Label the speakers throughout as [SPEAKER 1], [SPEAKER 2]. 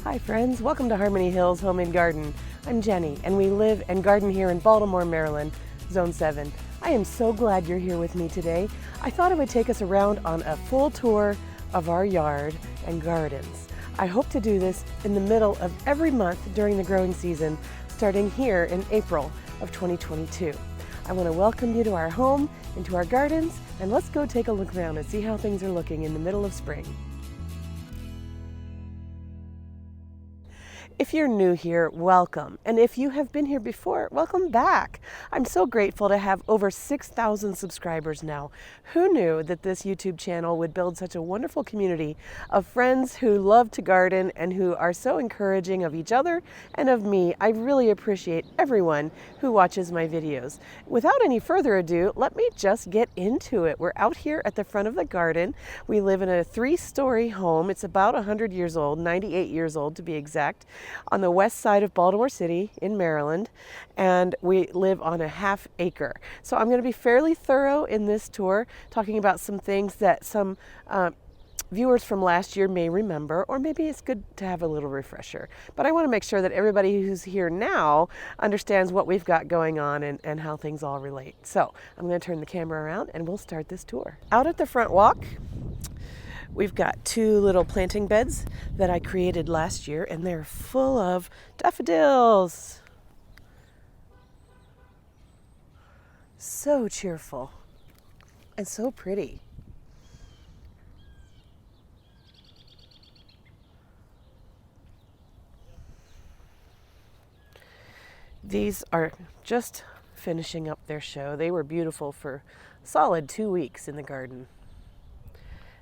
[SPEAKER 1] Hi friends, welcome to Harmony Hills Home and Garden. I'm Jenny and we live and garden here in Baltimore, Maryland, Zone 7. I am so glad you're here with me today. I thought I would take us around on a full tour of our yard and gardens. I hope to do this in the middle of every month during the growing season, starting here in April of 2022. I want to welcome you to our home and to our gardens, and let's go take a look around and see how things are looking in the middle of spring. If you're new here, welcome. And if you have been here before, welcome back. I'm so grateful to have over 6,000 subscribers now. Who knew that this YouTube channel would build such a wonderful community of friends who love to garden and who are so encouraging of each other and of me. I really appreciate everyone who watches my videos. Without any further ado, let me just get into it. We're out here at the front of the garden. We live in a 3-story home. It's about 100 years old, 98 years old to be exact, on the west side of Baltimore City in Maryland, and we live on a ½ acre. So I'm going to be fairly thorough in this tour, talking about some things that some viewers from last year may remember, or maybe it's good to have a little refresher. But I want to make sure that everybody who's here now understands what we've got going on and how things all relate. So I'm going to turn the camera around and we'll start this tour. Out at the front walk, we've got 2 little planting beds that I created last year, and they're full of daffodils. So cheerful and so pretty. These are just finishing up their show. They were beautiful for a solid 2 weeks in the garden.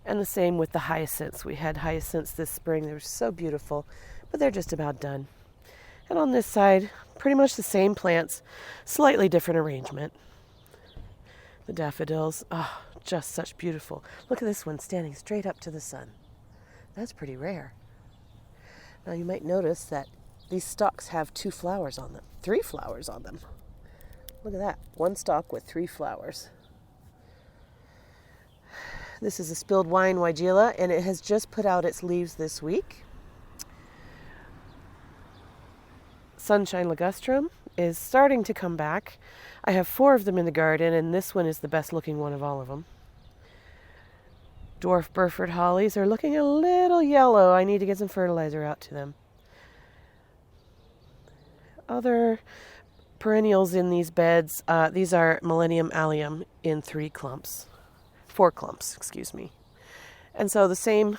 [SPEAKER 1] And the same with the hyacinths. We had hyacinths this spring. They were so beautiful, but they're just about done. And on this side, pretty much the same plants, slightly different arrangement. The daffodils, oh, just such beautiful. Look at this one standing straight up to the sun. That's pretty rare. Now you might notice that these stalks have 2 flowers on them, 3 flowers on them. Look at that, 1 stalk with 3 flowers. This is a spilled wine weigela, and it has just put out its leaves this week. Sunshine Ligustrum is starting to come back. I have 4 of them in the garden, and this one is the best looking one of all of them. Dwarf Burford Hollies are looking a little yellow. I need to get some fertilizer out to them. Other perennials in these beds, these are Millennium Allium in 4 clumps, excuse me. And so the same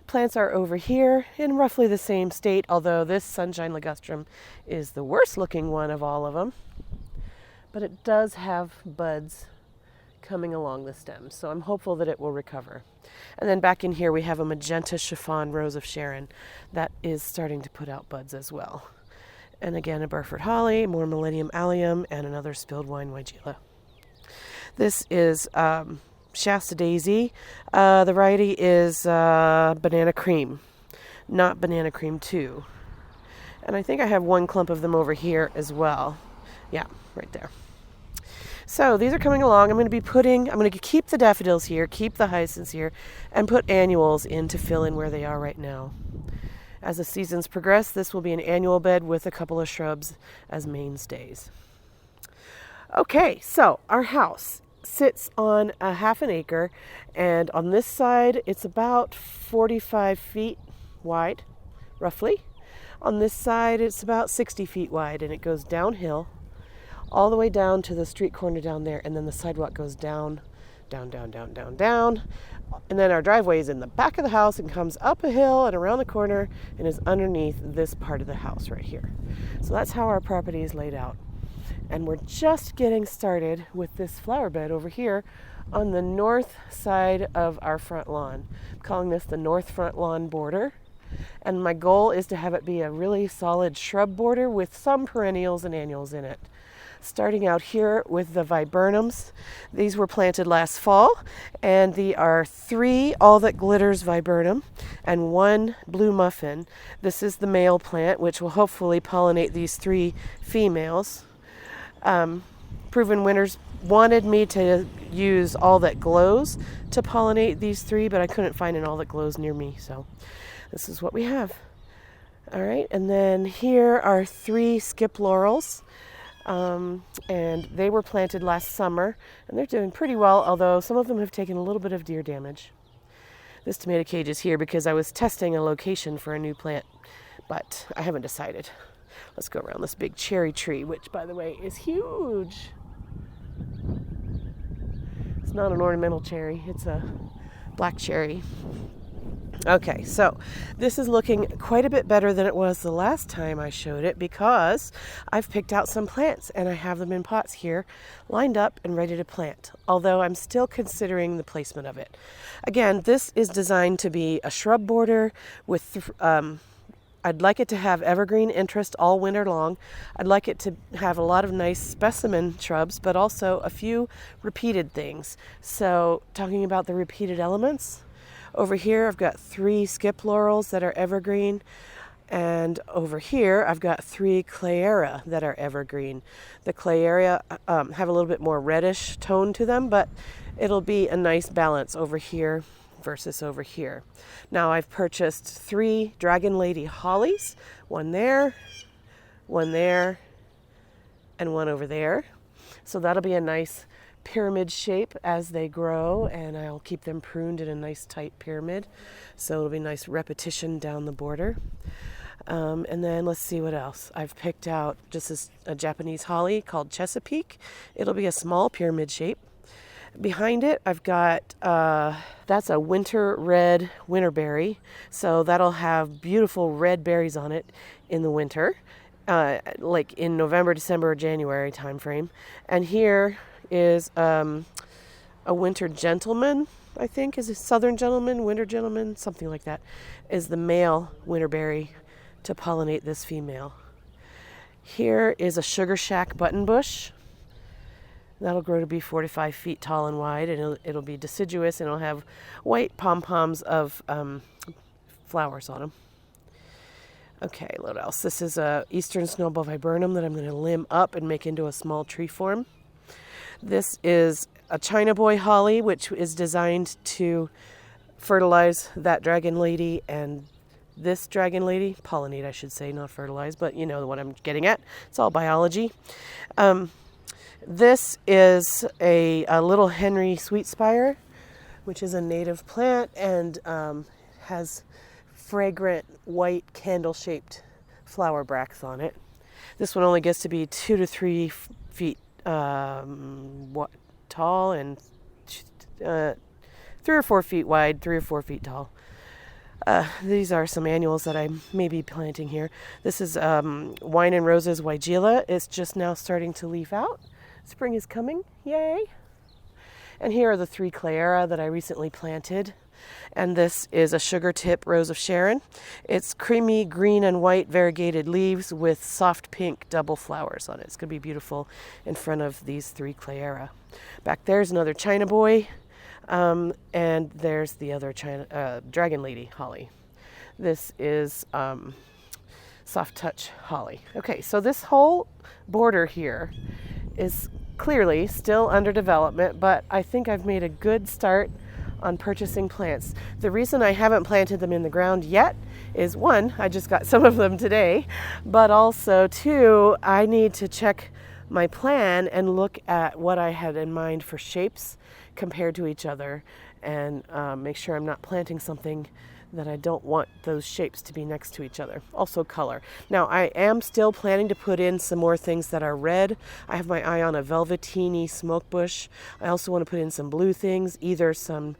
[SPEAKER 1] plants are over here in roughly the same state, although this Sunshine Ligustrum is the worst looking one of all of them. But it does have buds coming along the stem, so I'm hopeful that it will recover. And then back in here we have a Magenta Chiffon Rose of Sharon that is starting to put out buds as well. And again, a Burford Holly, more Millennium Allium, and another spilled wine weigela. This is Shasta Daisy. The variety is Banana Cream, not Banana Cream 2. And I think I have 1 clump of them over here as well. Yeah, right there. So these are coming along. I'm going to keep the daffodils here, keep the hyacinths here, and put annuals in to fill in where they are right now. As the seasons progress, this will be an annual bed with a couple of shrubs as mainstays. Okay, so our house sits on a ½ acre, and on this side it's about 45 feet wide, roughly. On this side it's about 60 feet wide, and it goes downhill all the way down to the street corner down there, and then the sidewalk goes down, and then our driveway is in the back of the house and comes up a hill and around the corner and is underneath this part of the house right here. So that's how our property is laid out. And we're just getting started with this flower bed over here on the north side of our front lawn. I'm calling this the north front lawn border. And my goal is to have it be a really solid shrub border with some perennials and annuals in it. Starting out here with the Viburnums. These were planted last fall, and they are 3 All That Glitters Viburnum and 1 Blue Muffin. This is the male plant, which will hopefully pollinate these 3 females. Proven winners wanted me to use All That Glows to pollinate these 3, but I couldn't find an All That Glows near me, so this is what we have. All right, and then here are 3 skip laurels, and they were planted last summer, and they're doing pretty well, although some of them have taken a little bit of deer damage. This tomato cage is here because I was testing a location for a new plant, but I haven't decided. Let's go around this big cherry tree, which, by the way, is huge. It's not an ornamental cherry, it's a black cherry. Okay, so this is looking quite a bit better than it was the last time I showed it because I've picked out some plants and I have them in pots here lined up and ready to plant, although I'm still considering the placement of it. Again, this is designed to be a shrub border with I'd like it to have evergreen interest all winter long. I'd like it to have a lot of nice specimen shrubs, but also a few repeated things. So talking about the repeated elements, over here I've got 3 skip laurels that are evergreen, and over here I've got 3 Clethra that are evergreen. The Clethra have a little bit more reddish tone to them, but it'll be a nice balance over here versus over here. Now I've purchased 3 Dragon Lady Hollies, one there, and one over there. So that'll be a nice pyramid shape as they grow, and I'll keep them pruned in a nice tight pyramid. So it'll be nice repetition down the border. And then let's see what else. I've picked out just a Japanese holly called Chesapeake. It'll be a small pyramid shape. Behind it, I've got, that's a winter red winterberry. So that'll have beautiful red berries on it in the winter, like in November, December, or January timeframe. And here is a winter gentleman, I think, is a southern gentleman, winter gentleman, something like that, is the male winterberry to pollinate this female. Here is a sugar shack button bush. That'll grow to be 4 to 5 feet tall and wide, and it'll be deciduous, and it'll have white pom-poms of flowers on them. Okay, what else? This is a eastern snowball viburnum that I'm going to limb up and make into a small tree form. This is a China Boy holly, which is designed to fertilize that dragon lady and this dragon lady. Pollinate, I should say, not fertilize, but you know what I'm getting at. It's all biology. This is a little Henry Sweetspire, which is a native plant and has fragrant white candle-shaped flower bracts on it. This one only gets to be 2 to 3 feet tall and 3 or 4 feet wide, 3 or 4 feet tall. These are some annuals that I may be planting here. This is Wine and Roses Weigela. It's just now starting to leaf out. Spring is coming, yay! And here are the 3 Clethra that I recently planted. And this is a sugar tip Rose of Sharon. It's creamy green and white variegated leaves with soft pink double flowers on it. It's going to be beautiful in front of these 3 Clethra. Back there's another China Boy, and there's the other Dragon Lady holly. This is Soft Touch holly. Okay, so this whole border here is clearly still under development, but I think I've made a good start on purchasing plants. The reason I haven't planted them in the ground yet is 1, I just got some of them today, but also 2, I need to check my plan and look at what I had in mind for shapes compared to each other, and make sure I'm not planting something that I don't want those shapes to be next to each other. Also color. Now I am still planning to put in some more things that are red. I have my eye on a velveteeny smoke bush. I also want to put in some blue things, either some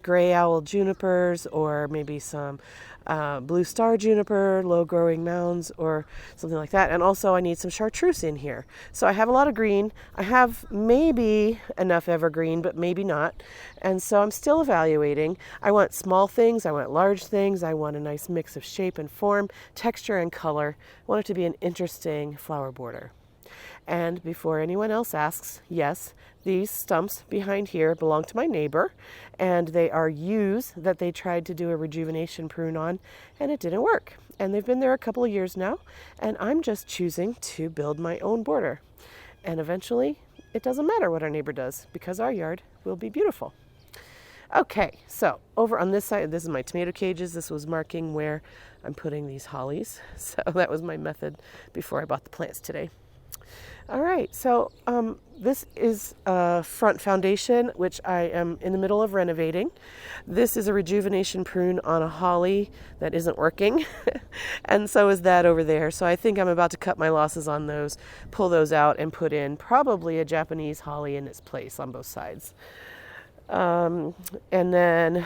[SPEAKER 1] gray owl junipers or maybe some blue star juniper, low growing mounds, or something like that. And also I need some chartreuse in here. So I have a lot of green. I have maybe enough evergreen, but maybe not. And so I'm still evaluating. I want small things, I want large things, I want a nice mix of shape and form, texture and color. I want it to be an interesting flower border. And before anyone else asks, yes, these stumps behind here belong to my neighbor, and they are yews that they tried to do a rejuvenation prune on, and it didn't work. And they've been there a couple of years now, and I'm just choosing to build my own border. And eventually, it doesn't matter what our neighbor does, because our yard will be beautiful. Okay, so over on this side, this is my tomato cages. This was marking where I'm putting these hollies. So that was my method before I bought the plants today. All right, so this is a front foundation, which I am in the middle of renovating. This is a rejuvenation prune on a holly that isn't working, and so is that over there. So I think I'm about to cut my losses on those, pull those out, and put in probably a Japanese holly in its place on both sides. And then,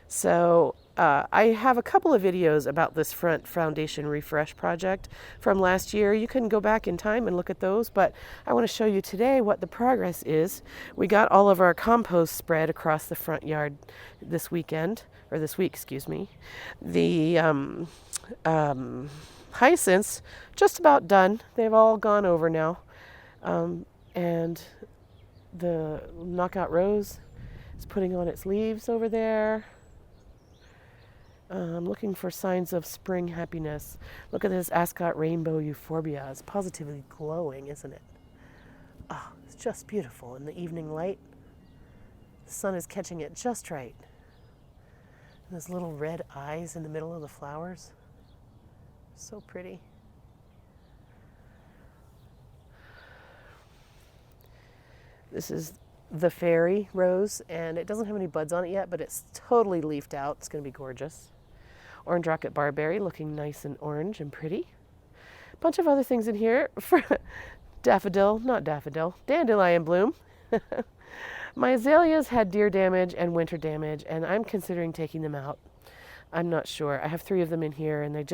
[SPEAKER 1] so I have a couple of videos about this front foundation refresh project from last year. You can go back in time and look at those, but I want to show you today what the progress is. We got all of our compost spread across the front yard this weekend, or this week, excuse me. The hyacinths, just about done. They've all gone over now. And the knockout rose is putting on its leaves over there. I'm looking for signs of spring happiness. Look at this Ascot rainbow euphorbia. It's positively glowing, isn't it? Oh, it's just beautiful in the evening light. The sun is catching it just right. And those little red eyes in the middle of the flowers. So pretty. This is the fairy rose, and it doesn't have any buds on it yet, but it's totally leafed out. It's going to be gorgeous. Orange rocket barberry, looking nice and orange and pretty. A bunch of other things in here for dandelion bloom. My azaleas had deer damage and winter damage, and I'm considering taking them out. I'm not sure. I have 3 of them in here, and they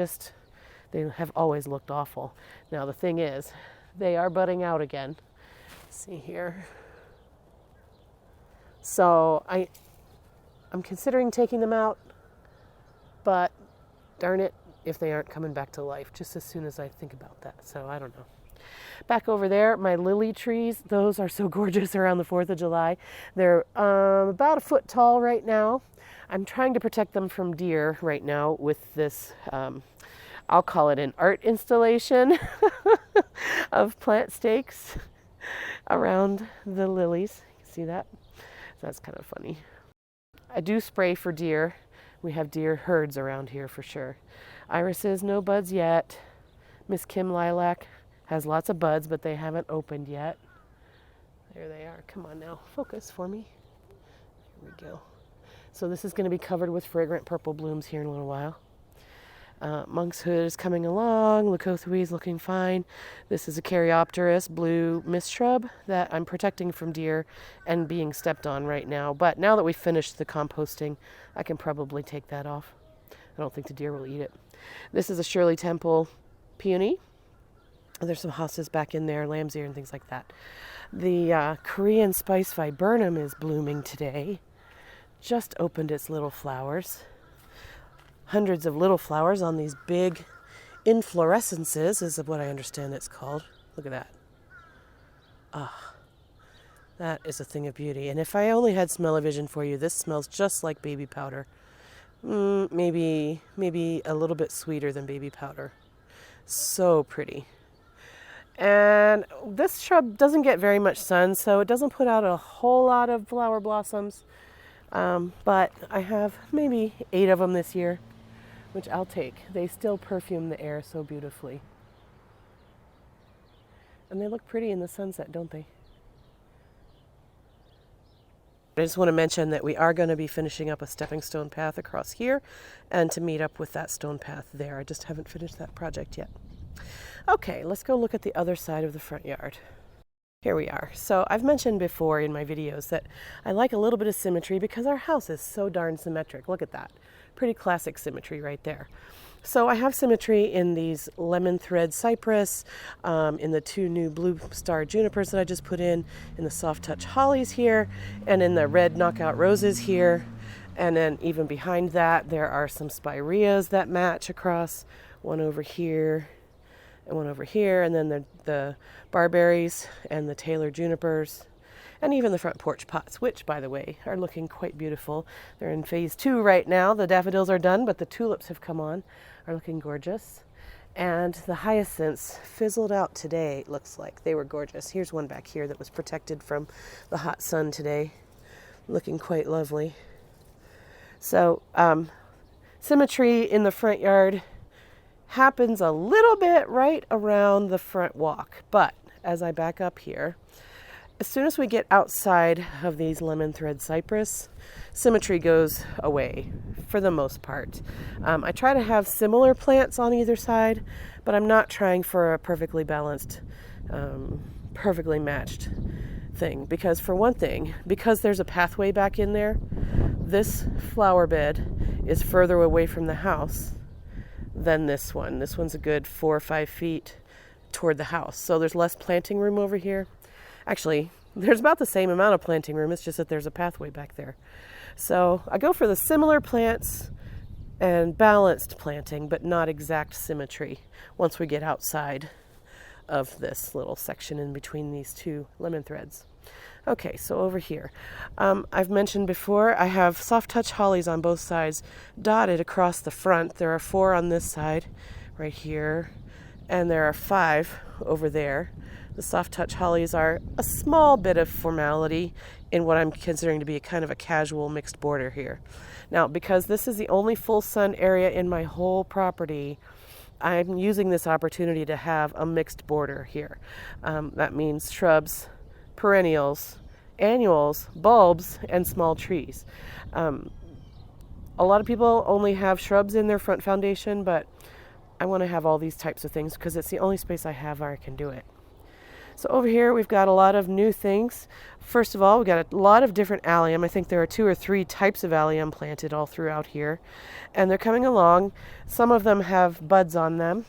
[SPEAKER 1] have always looked awful. Now the thing is, they are budding out again. Let's see here. So I'm considering taking them out, but darn it if they aren't coming back to life just as soon as I think about that. So I don't know. Back over there, my lily trees, those are so gorgeous around the 4th of July. They're about a foot tall right now. I'm trying to protect them from deer right now with this, I'll call it an art installation of plant stakes around the lilies. You can see that? That's kind of funny. I do spray for deer. We have deer herds around here for sure. Irises, no buds yet. Miss Kim Lilac has lots of buds, but they haven't opened yet. There they are. Come on now, focus for me. There we go. So this is going to be covered with fragrant purple blooms here in a little while. Monk's Hood is coming along. Leucothoe is looking fine. This is a Caryopteris blue mist shrub that I'm protecting from deer and being stepped on right now. But now that we've finished the composting, I can probably take that off. I don't think the deer will eat it. This is a Shirley Temple peony. There's some hostas back in there, lamb's ear and things like that. The Korean spice viburnum is blooming today. Just opened its little flowers. Hundreds of little flowers on these big inflorescences is what I understand it's called. Look at that. Ah, that is a thing of beauty. And if I only had smell-o-vision for you, this smells just like baby powder. Maybe a little bit sweeter than baby powder. So pretty. And this shrub doesn't get very much sun, so it doesn't put out a whole lot of flower blossoms. But I have maybe 8 of them this year, which I'll take. They still perfume the air so beautifully. And they look pretty in the sunset, don't they? I just want to mention that we are going to be finishing up a stepping stone path across here and to meet up with that stone path there. I just haven't finished that project yet. Okay, let's go look at the other side of the front yard. Here we are. So I've mentioned before in my videos that I like a little bit of symmetry because our house is so darn symmetric. Look at that. Pretty classic symmetry right there. So I have symmetry in these lemon thread cypress, in the 2 new blue star junipers that I just put in the soft touch hollies here, and in the red knockout roses here. And then even behind that, there are some spireas that match across, one over here and one over here, and then the barberries and the Taylor junipers, and even the front porch pots, which, by the way, are looking quite beautiful. They're in phase 2 right now. The daffodils are done, but the tulips have come on, are looking gorgeous. And the hyacinths fizzled out today, it looks like. They were gorgeous. Here's one back here that was protected from the hot sun today. looking quite lovely. So symmetry in the front yard happens a little bit right around the front walk, but as I back up here, as soon as we get outside of these lemon thread cypress, symmetry goes away for the most part. I try to have similar plants on either side, but I'm not trying for a perfectly balanced, perfectly matched thing. Because for one thing, because there's a pathway back in there, this flower bed is further away from the house than this one. This one's a good 4 or 5 feet toward the house. So there's less planting room over here. Actually, there's about the same amount of planting room. It's just that there's a pathway back there. So I go for the similar plants and balanced planting, but not exact symmetry once we get outside of this little section in between these two lemon threads. Okay, so over here, I've mentioned before, I have soft touch hollies on both sides dotted across the front. There are 4 on this side right here, and there are 5 over there. The soft touch hollies are a small bit of formality in what I'm considering to be a kind of a casual mixed border here. Now, because this is the only full sun area in my whole property, I'm using this opportunity to have a mixed border here. That means shrubs, perennials, annuals, bulbs, and small trees. A lot of people only have shrubs in their front foundation, but I want to have all these types of things because it's the only space I have where I can do it. So over here we've got a lot of new things. First of all, we've got a lot of different allium. I think there are 2 or 3 types of allium planted all throughout here. And they're coming along. Some of them have buds on them.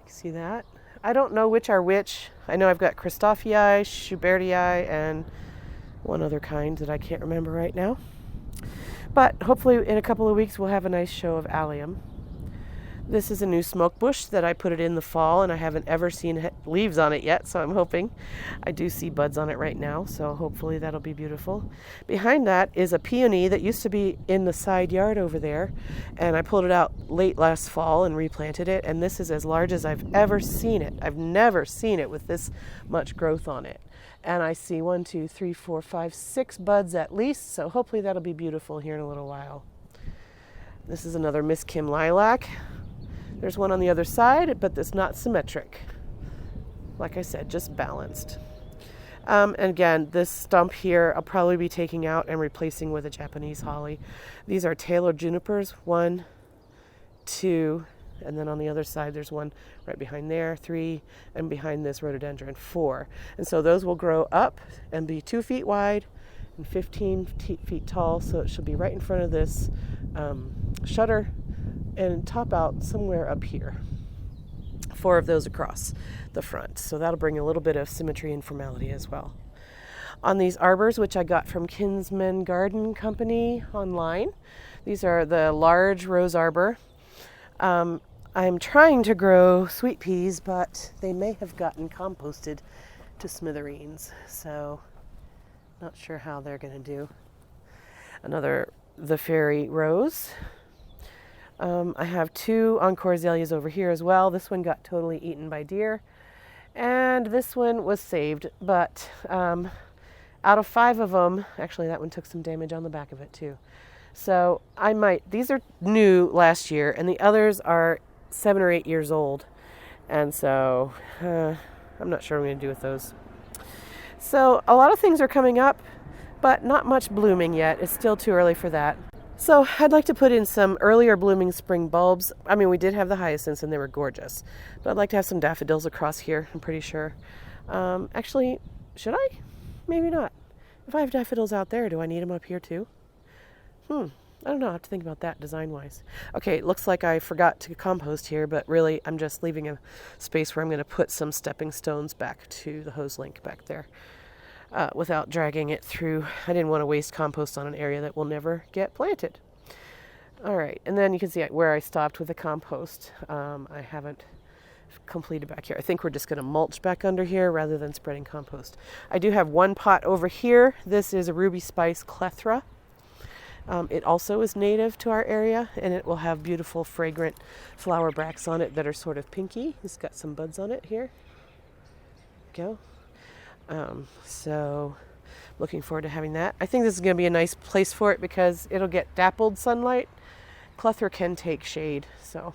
[SPEAKER 1] See that? I don't know which are which. I know I've got Christophii, Schubertii, and one other kind that I can't remember right now. But hopefully in a couple of weeks we'll have a nice show of allium. This is a new smoke bush that I put it in the fall, and I haven't ever seen leaves on it yet, so I'm hoping. I do see buds on it right now, so hopefully that'll be beautiful. Behind that is a peony that used to be in the side yard over there, and I pulled it out late last fall and replanted it, and this is as large as I've ever seen it. I've never seen it with this much growth on it. And I see 1, 2, 3, 4, 5, 6 buds at least, so hopefully that'll be beautiful here in a little while. This is another Miss Kim Lilac. There's one on the other side, but it's not symmetric. Like I said, just balanced. And again, this stump here I'll probably be taking out and replacing with a Japanese holly. These are tailored junipers, 1, 2, and then on the other side there's one right behind there, 3, and behind this rhododendron, 4. And so those will grow up and be 2 feet wide and 15 feet tall, so it should be right in front of this shutter and top out somewhere up here. 4 of those across the front. So that'll bring a little bit of symmetry and formality as well. On these arbors, which I got from Kinsman Garden Company online, these are the large rose arbor. I'm trying to grow sweet peas, but they may have gotten composted to smithereens. So not sure how they're going to do. The fairy rose. I have 2 encore azaleas over here as well. This one got totally eaten by deer, and this one was saved, but out of 5 of them, actually that one took some damage on the back of it too. So these are new last year, and the others are 7 or 8 years old, and so I'm not sure what I'm going to do with those. So a lot of things are coming up, but not much blooming yet. It's still too early for that. So I'd like to put in some earlier blooming spring bulbs. I mean, we did have the hyacinths and they were gorgeous, but I'd like to have some daffodils across here, I'm pretty sure. Actually, should I? Maybe not. If I have daffodils out there, do I need them up here too? I don't know. I have to think about that design-wise. Okay, it looks like I forgot to compost here, but really I'm just leaving a space where I'm going to put some stepping stones back to the hose link back there. Without dragging it through. I didn't want to waste compost on an area that will never get planted. All right, and then you can see where I stopped with the compost. I haven't completed back here. I think we're just going to mulch back under here rather than spreading compost. I do have 1 pot over here. This is a ruby spice Clethra. It also is native to our area, and it will have beautiful fragrant flower bracts on it that are sort of pinky. It's got some buds on it here. Go. So Looking forward to having that. I think this is going to be a nice place for it because it'll get dappled sunlight. Clethra can take shade, so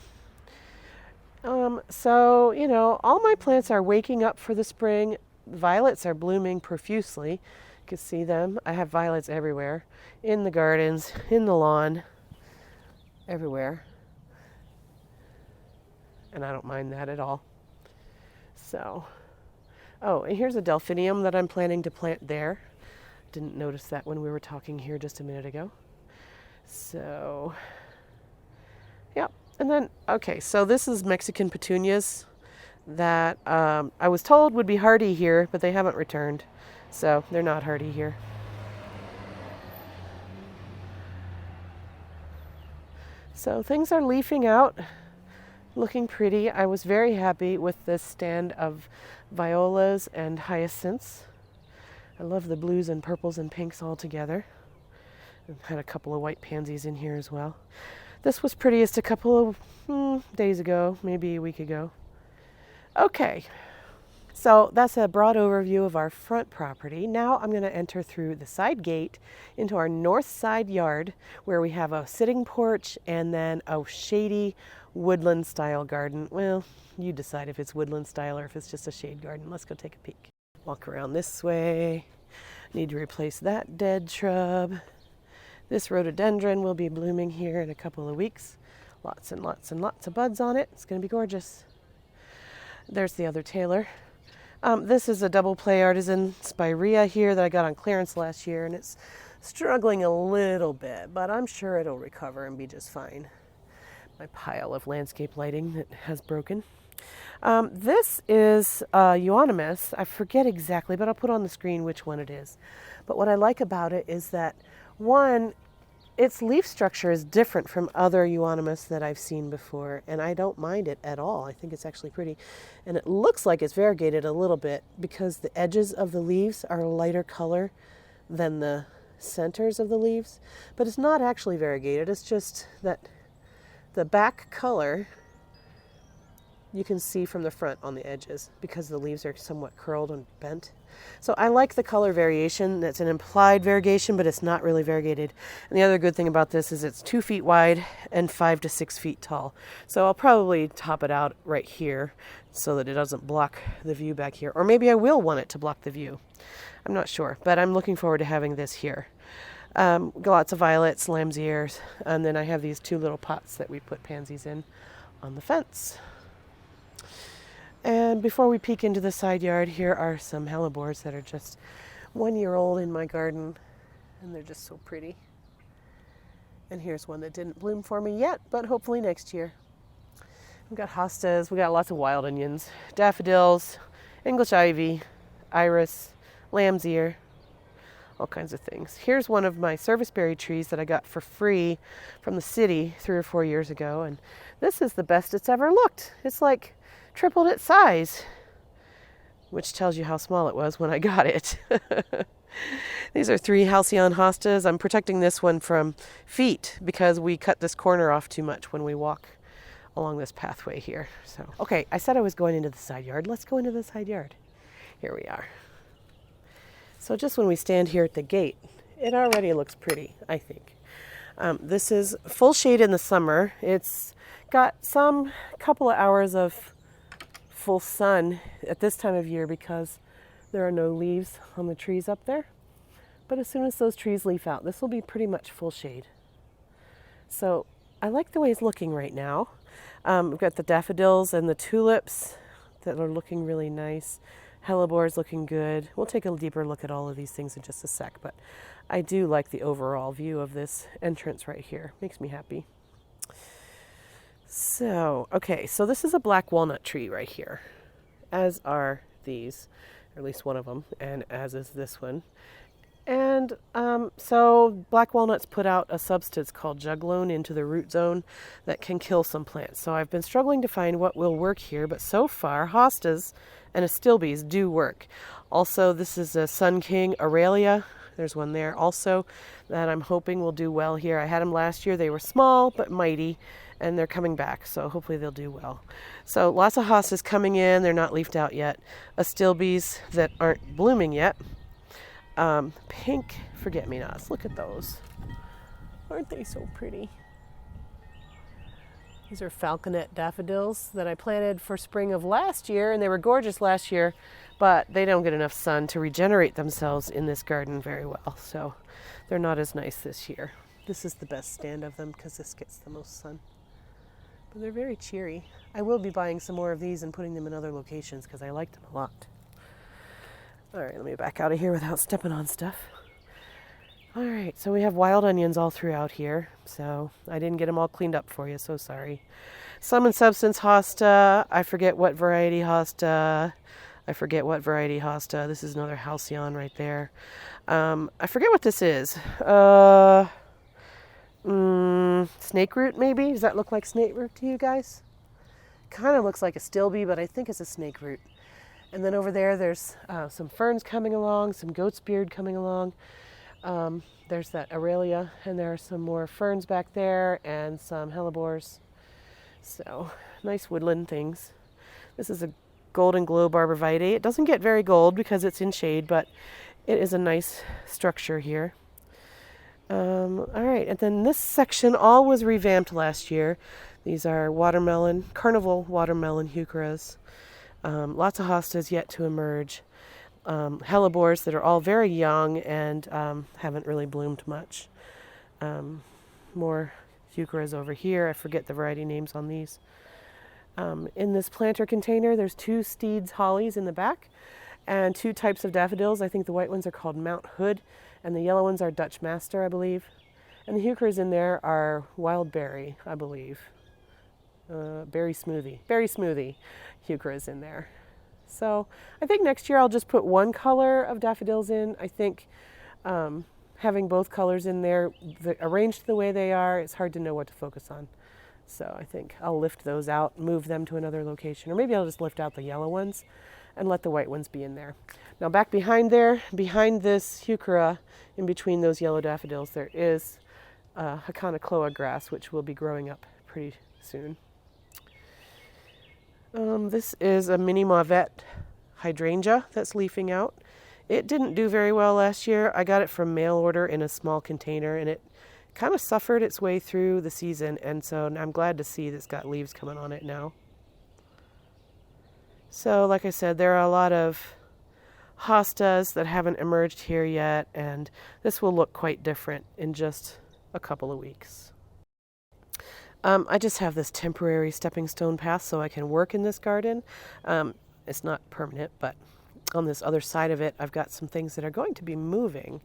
[SPEAKER 1] you know, all my plants are waking up for the spring. Violets are blooming profusely. You can see them. I have violets everywhere, in the gardens, in the lawn, everywhere. And I don't mind that at all. So, oh, and here's a delphinium that I'm planning to plant there. Didn't notice that when we were talking here just a minute ago. So, yeah. And then, okay, so this is Mexican petunias that I was told would be hardy here, but they haven't returned. So they're not hardy here. So things are leafing out, looking pretty. I was very happy with this stand of violas and hyacinths. I love the blues and purples and pinks all together. I've had a couple of white pansies in here as well. This was prettiest a couple of days ago, maybe a week ago. Okay, so that's a broad overview of our front property. Now I'm going to enter through the side gate into our north side yard where we have a sitting porch and then a shady woodland style garden. Well, you decide if it's woodland style or if it's just a shade garden. Let's go take a peek. Walk around this way. Need to replace that dead shrub. This rhododendron will be blooming here in a couple of weeks. Lots and lots and lots of buds on it. It's going to be gorgeous. There's the other Taylor. This is a double play artisan spirea here that I got on clearance last year, and it's struggling a little bit, but I'm sure it'll recover and be just fine. My pile of landscape lighting that has broken. This is euonymus. I forget exactly, but I'll put on the screen which one it is. But what I like about it is that one, its leaf structure is different from other euonymus that I've seen before, and I don't mind it at all. I think it's actually pretty. And it looks like it's variegated a little bit because the edges of the leaves are a lighter color than the centers of the leaves. But it's not actually variegated. It's just that the back color you can see from the front on the edges because the leaves are somewhat curled and bent. So I like the color variation. That's an implied variegation, but it's not really variegated. And the other good thing about this is it's 2 feet wide and 5 to 6 feet tall. So I'll probably top it out right here so that it doesn't block the view back here. Or maybe I will want it to block the view. I'm not sure, but I'm looking forward to having this here. Lots of violets, lamb's ears, and then I have these 2 little pots that we put pansies in on the fence. And before we peek into the side yard, here are some hellebores that are just 1 year old in my garden, and they're just so pretty. And here's one that didn't bloom for me yet, but hopefully next year. We've got hostas, we got lots of wild onions, daffodils, English ivy, iris, lamb's ear, all kinds of things. Here's one of my serviceberry trees that I got for free from the city 3 or 4 years ago, and this is the best it's ever looked. It's like tripled its size, which tells you how small it was when I got it. These are 3 Halcyon Hostas. I'm protecting this one from feet because we cut this corner off too much when we walk along this pathway here. So, okay, I said I was going into the side yard. Let's go into the side yard. Here we are. So just when we stand here at the gate, it already looks pretty, I think. This is full shade in the summer. It's got some couple of hours of full sun at this time of year because there are no leaves on the trees up there. But as soon as those trees leaf out, this will be pretty much full shade. So I like the way it's looking right now. We've got the daffodils and the tulips that are looking really nice. Hellebores looking good. We'll take a deeper look at all of these things in just a sec, but I do like the overall view of this entrance right here. Makes me happy. So, okay, so this is a black walnut tree right here, as are these, or at least one of them, and as is this one. And so black walnuts put out a substance called juglone into the root zone that can kill some plants. So I've been struggling to find what will work here, but so far hostas and astilbes do work. Also, this is a Sun King Aurelia. There's one there also that I'm hoping will do well here. I had them last year. They were small but mighty, and they're coming back, so hopefully they'll do well. So lots of hostas coming in. They're not leafed out yet. Astilbes that aren't blooming yet. Pink forget-me-nots. Look at those. Aren't they so pretty? These are Falconette Daffodils that I planted for spring of last year, and they were gorgeous last year, but they don't get enough sun to regenerate themselves in this garden very well, so they're not as nice this year. This is the best stand of them because this gets the most sun. But they're very cheery. I will be buying some more of these and putting them in other locations because I like them a lot. All right, let me back out of here without stepping on stuff. All right, so we have wild onions all throughout here, so I didn't get them all cleaned up for you, so sorry. Sum and Substance Hosta, I forget what variety Hosta. This is another Halcyon right there. I forget what this is. Snake root maybe? Does that look like snake root to you guys? Kind of looks like a stilby, but I think it's a snake root. And then over there, there's some ferns coming along, some goat's beard coming along. There's that Aurelia, and there are some more ferns back there and some hellebores. So, nice woodland things. This is a golden globe arborvitae. It doesn't get very gold because it's in shade, but it is a nice structure here. All right, and then this section all was revamped last year. These are Carnival watermelon heucheras. Lots of hostas yet to emerge. Hellebores that are all very young and haven't really bloomed much. More heucheras over here. I forget the variety names on these. In this planter container, there's 2 Steed's hollies in the back and 2 types of daffodils. I think the white ones are called Mount Hood and the yellow ones are Dutch Master, I believe. And the heucheras in there are Wild Berry, I believe. Berry Smoothie heucheras in there. So I think next year I'll just put 1 color of daffodils in. I think having both colors in there, arranged the way they are, it's hard to know what to focus on. So I think I'll lift those out, move them to another location, or maybe I'll just lift out the yellow ones and let the white ones be in there. Now back behind this heuchera, in between those yellow daffodils, there is Hakana Grass, which will be growing up pretty soon. This is a mini Mavet Hydrangea that's leafing out. It didn't do very well last year. I got it from mail order in a small container, and it kind of suffered its way through the season, and so I'm glad to see that it's got leaves coming on it now. So, like I said, there are a lot of hostas that haven't emerged here yet, and this will look quite different in just a couple of weeks. I just have this temporary stepping stone path so I can work in this garden. It's not permanent, but on this other side of it, I've got some things that are going to be moving.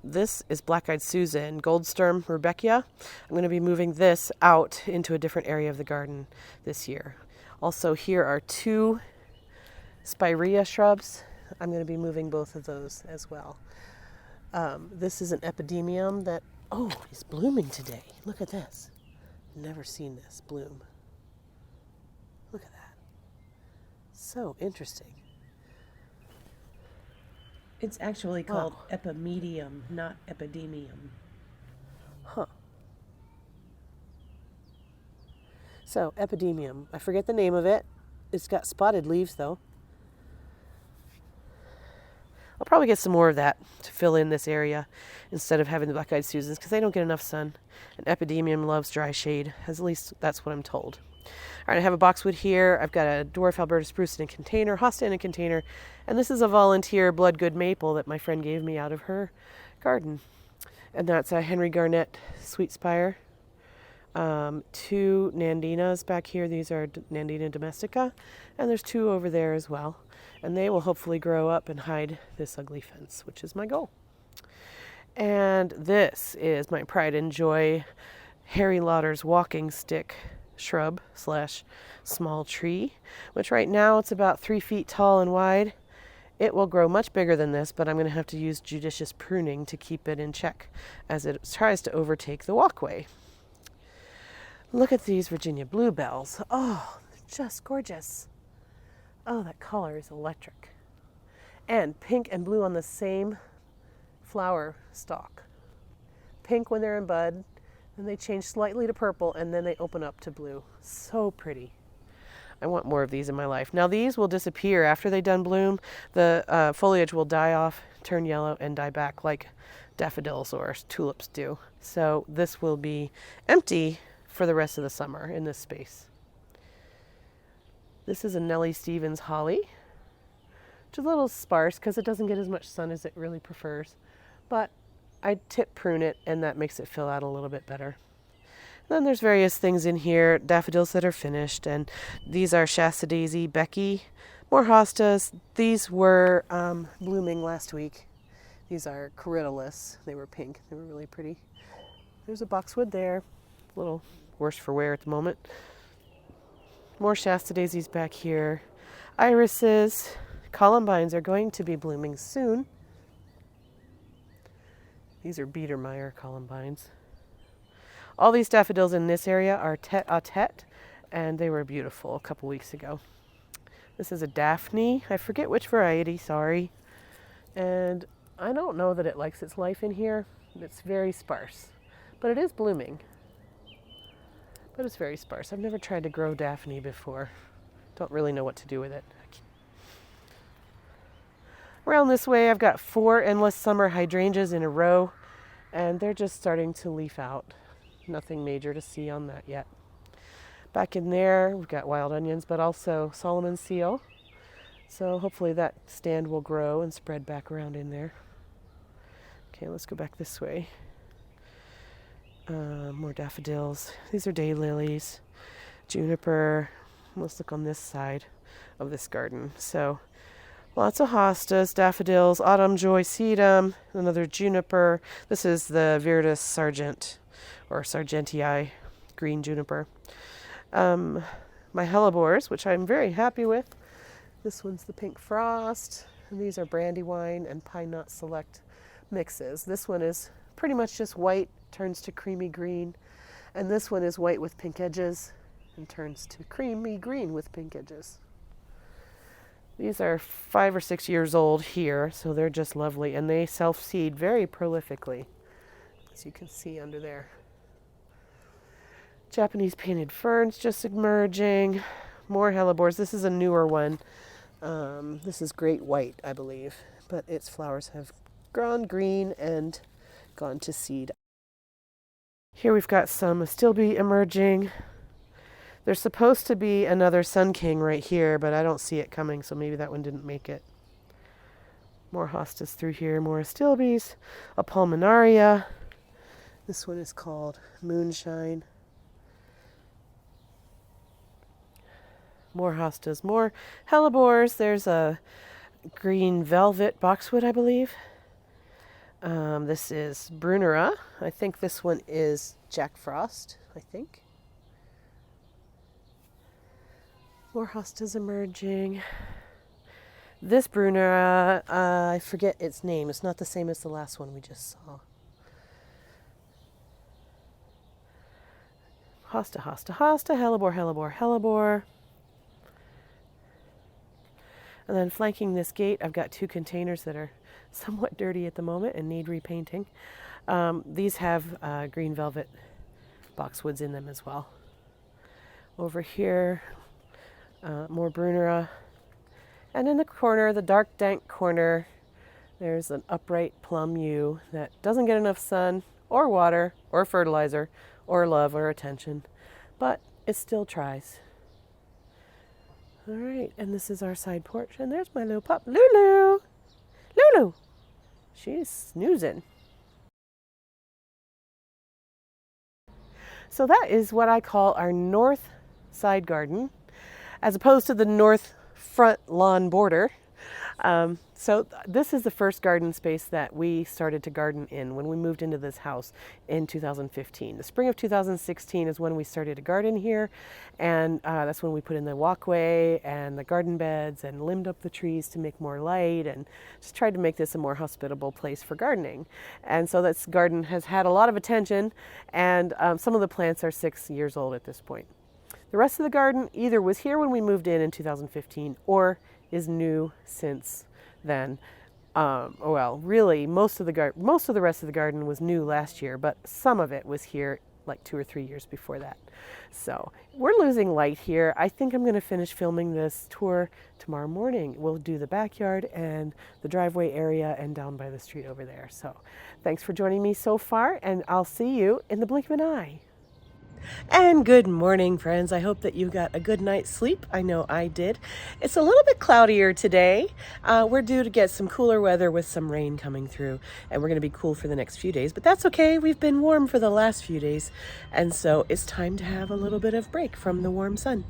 [SPEAKER 1] This is Black-Eyed Susan, Goldsturm Rudbeckia. I'm going to be moving this out into a different area of the garden this year. Also, here are 2 Spirea shrubs. I'm going to be moving both of those as well. This is an epidemium that, is blooming today. Look at this. Never seen this bloom. Look at that. So interesting. It's actually called epimedium, not epidemium. Huh. So, epidemium. I forget the name of it. It's got spotted leaves, though. I'll probably get some more of that to fill in this area instead of having the Black-Eyed Susans because they don't get enough sun. And epidemium loves dry shade. At least that's what I'm told. All right, I have a boxwood here. I've got a dwarf Alberta spruce in a container, hosta in a container, and this is a volunteer bloodgood maple that my friend gave me out of her garden. And that's a Henry Garnett sweet spire. 2 Nandinas back here. These are Nandina domestica, and there's 2 over there as well. And they will hopefully grow up and hide this ugly fence, which is my goal. And this is my pride and joy Harry Lauder's walking stick shrub / small tree, which right now it's about 3 feet tall and wide. It will grow much bigger than this, but I'm going to have to use judicious pruning to keep it in check as it tries to overtake the walkway. Look at these Virginia bluebells. Oh, they're just gorgeous. Oh, that color is electric. And pink and blue on the same flower stalk. Pink when they're in bud, then they change slightly to purple, and then they open up to blue. So pretty. I want more of these in my life. Now these will disappear after they done bloom. The foliage will die off, turn yellow, and die back like daffodils or tulips do. So this will be empty for the rest of the summer in this space. This is a Nellie Stevens holly, which is a little sparse because it doesn't get as much sun as it really prefers. But I tip prune it, and that makes it fill out a little bit better. Then there's various things in here, daffodils that are finished, and these are Shasta Daisy, Becky, more hostas. These were blooming last week. These are corydalus. They were pink. They were really pretty. There's a boxwood there, a little worse for wear at the moment. More Shasta Daisies back here. Irises, columbines are going to be blooming soon. These are Biedermeyer Columbines. All these daffodils in this area are tete-a-tete, and they were beautiful a couple weeks ago. This is a Daphne. I forget which variety, sorry. And I don't know that it likes its life in here. It's very sparse, but it is blooming. But it's very sparse. I've never tried to grow Daphne before. Don't really know what to do with it. Around this way, I've got 4 endless summer hydrangeas in a row, and they're just starting to leaf out. Nothing major to see on that yet. Back in there, we've got wild onions, but also Solomon seal. So hopefully that stand will grow and spread back around in there. Okay, let's go back this way. More daffodils. These are daylilies, juniper. Let's look on this side of this garden. So lots of hostas, daffodils, autumn joy sedum, another juniper. This is the Viridis sargent or sargentii, green juniper. My hellebores, which I'm very happy with. This one's the pink frost, and these are brandywine and pine knot select mixes. This one is pretty much just white, turns to creamy green, and this one is white with pink edges and turns to creamy green with pink edges. These are 5 or 6 years old here, so they're just lovely, and they self-seed very prolifically, as you can see under there. Japanese painted ferns just emerging. More hellebores. This is a newer one. This is great white, I believe, but its flowers have grown green and gone to seed. Here we've got some astilbe emerging. There's supposed to be another Sun King right here, but I don't see it coming, so maybe that one didn't make it. More hostas through here, more astilbes, a pulmonaria. This one is called Moonshine. More hostas, more hellebores. There's a green velvet boxwood, I believe. This is Brunera. I think this one is Jack Frost, I think. More hostas emerging. This Brunera, I forget its name. It's not the same as the last one we just saw. Hosta, hosta, hosta, hellebore, hellebore, hellebore. And then flanking this gate, I've got 2 containers that are somewhat dirty at the moment and need repainting. These have green velvet boxwoods in them as well. Over here, more Brunera. And in the corner, the dark, dank corner, there's an upright plum yew that doesn't get enough sun or water or fertilizer or love or attention, but it still tries. All right, and this is our side porch, and there's my little pup, Lulu. Lulu, she's snoozing. So that is what I call our north side garden, as opposed to the north front lawn border. So this is the first garden space that we started to garden in when we moved into this house in 2015. The spring of 2016 is when we started to garden here, and that's when we put in the walkway and the garden beds and limbed up the trees to make more light and just tried to make this a more hospitable place for gardening. And so this garden has had a lot of attention, and some of the plants are 6 years old at this point. The rest of the garden either was here when we moved in 2015 or is new since then. Well, really, most of the rest of the garden was new last year, but some of it was here like 2 or 3 years before that. So we're losing light here. I think I'm going to finish filming this tour tomorrow morning. We'll do the backyard and the driveway area and down by the street over there. So thanks for joining me so far, and I'll see you in the blink of an eye. And good morning, friends. I hope that you got a good night's sleep. I know I did. It's a little bit cloudier today. We're due to get some cooler weather with some rain coming through, and we're going to be cool for the next few days, but that's okay. We've been warm for the last few days, and so it's time to have a little bit of break from the warm sun.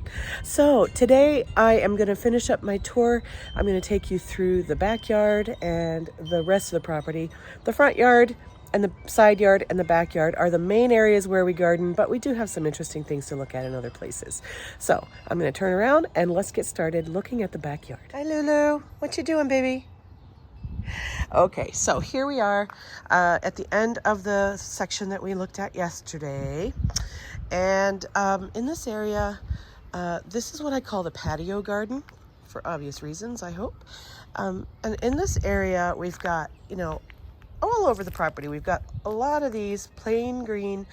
[SPEAKER 1] So today I am going to finish up my tour. I'm going to take you through the backyard and the rest of the property. The front yard and the side yard and the backyard are the main areas where we garden, but we do have some interesting things to look at in other places. So I'm going to turn around and let's get started looking at the backyard. Hi, Lulu. What you doing, baby? Okay, so here we are at the end of the section that we looked at yesterday. And in this area, this is what I call the patio garden, for obvious reasons, I hope. And in this area, we've got, all over the property, we've got a lot of these plain green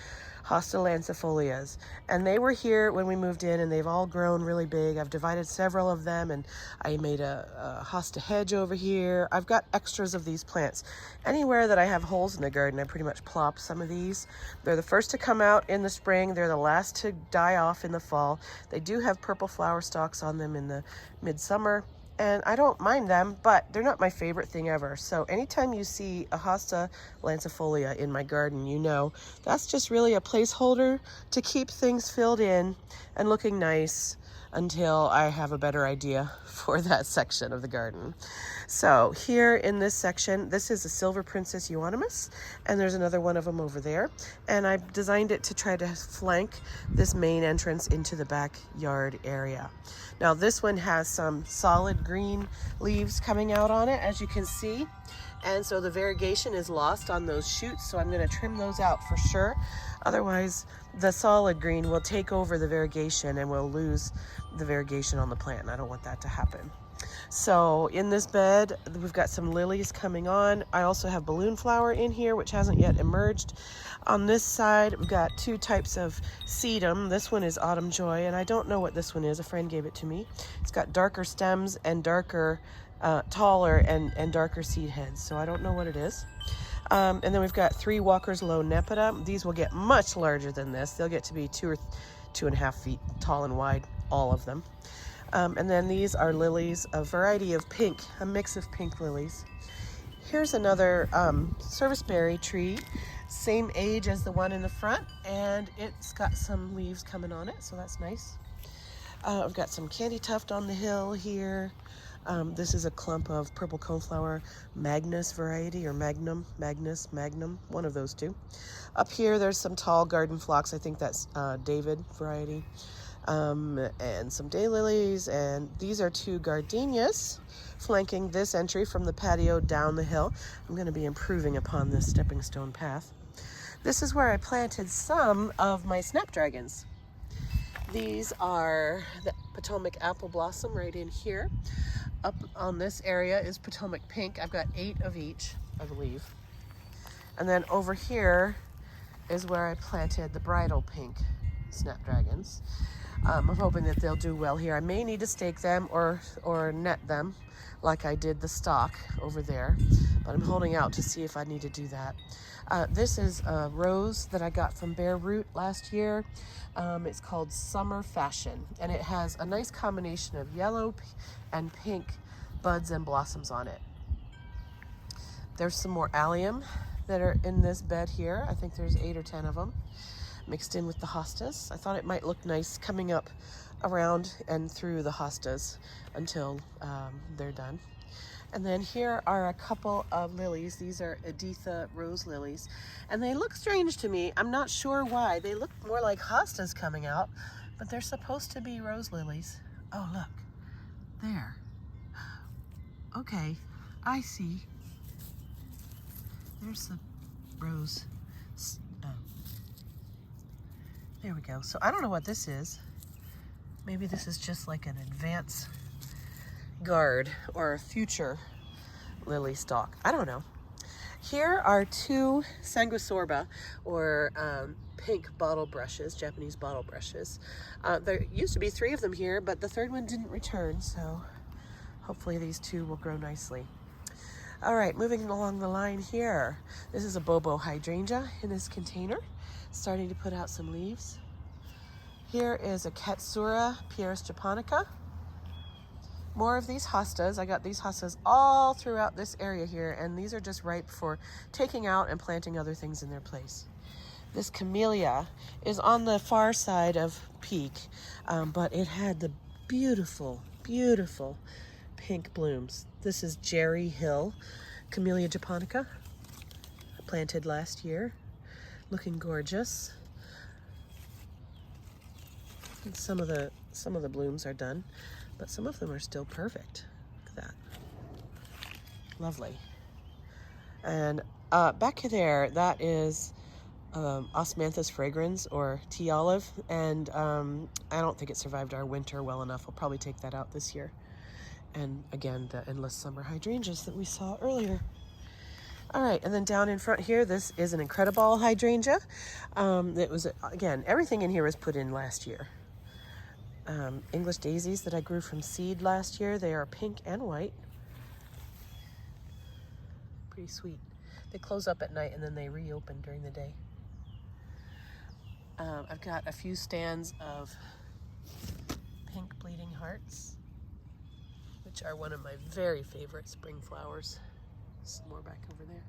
[SPEAKER 1] Hosta lancifolias, and they were here when we moved in, and they've all grown really big. I've divided several of them, and I made a Hosta Hedge over here. I've got extras of these plants. Anywhere that I have holes in the garden, I pretty much plop some of these. They're the first to come out in the spring. They're the last to die off in the fall. They do have purple flower stalks on them in the midsummer, and I don't mind them, but they're not my favorite thing ever. So anytime you see a Hosta lancifolia in my garden, that's just really a placeholder to keep things filled in and looking nice until I have a better idea for that section of the garden. So here in this section, this is a Silver Princess Euonymus, and there's another one of them over there. And I've designed it to try to flank this main entrance into the backyard area. Now this one has some solid green leaves coming out on it, as you can see. And so the variegation is lost on those shoots, so I'm going to trim those out for sure. Otherwise, the solid green will take over the variegation and we'll lose the variegation on the plant, and I don't want that to happen. So in this bed, we've got some lilies coming on. I also have balloon flower in here, which hasn't yet emerged. On this side, we've got 2 types of sedum. This one is Autumn Joy, and I don't know what this one is. A friend gave it to me. It's got darker stems and darker, taller and darker seed heads, so I don't know what it is. And then we've got 3 Walker's Low Nepeta. These will get much larger than this. They'll get to be 2 or 2.5 feet tall and wide, all of them. And then these are lilies, a variety of pink, a mix of pink lilies. Here's another serviceberry tree, same age as the one in the front, and it's got some leaves coming on it, so that's nice. I've got some candy tuft on the hill here. This is a clump of purple coneflower Magnus variety, or Magnum, one of those 2. Up here, there's some tall garden phlox. I think that's David variety. And some daylilies, and these are 2 gardenias flanking this entry from the patio down the hill. I'm going to be improving upon this stepping stone path. This is where I planted some of my snapdragons. These are the Potomac apple blossom right in here. Up on this area is Potomac pink. I've got 8 of each, I believe. And then over here is where I planted the bridal pink snapdragons. I'm hoping that they'll do well here. I may need to stake them or net them like I did the stock over there, but I'm holding out to see if I need to do that. This is a rose that I got from Bare Root last year. It's called Summer Fashion, and it has a nice combination of yellow and pink buds and blossoms on it. There's some more allium that are in this bed here. I think there's 8 or 10 of them mixed in with the hostas. I thought it might look nice coming up around and through the hostas until they're done. And then here are a couple of lilies. These are Editha rose lilies, and they look strange to me. I'm not sure why. They look more like hostas coming out, but they're supposed to be rose lilies. Oh, look, there. Okay, I see. There's the rose. There we go. So I don't know what this is. Maybe this is just like an advance guard or a future lily stalk. I don't know. Here are 2 sanguisorba, or pink bottle brushes, Japanese bottle brushes. There used to be 3 of them here, but the third one didn't return, so hopefully these 2 will grow nicely. All right, moving along the line here. This is a Bobo Hydrangea in this container, starting to put out some leaves. Here is a Katsura Pieris japonica. More of these hostas. I got these hostas all throughout this area here, and these are just ripe for taking out and planting other things in their place. This camellia is on the far side of peak, but it had the beautiful, beautiful pink blooms. This is Jerry Hill Camellia japonica, planted last year, looking gorgeous. And some of the blooms are done, but some of them are still perfect. Look at that, lovely. And back there, that is Osmanthus fragrans, or tea olive, and I don't think it survived our winter well enough. We'll probably take that out this year. And again, the endless summer hydrangeas that we saw earlier. All right, and then down in front here, this is an Incredible hydrangea. It was, again, everything in here was put in last year. English daisies that I grew from seed last year. They are pink and white. Pretty sweet. They close up at night and then they reopen during the day. I've got a few stands of pink bleeding hearts, which are one of my very favorite spring flowers. Some more back over there.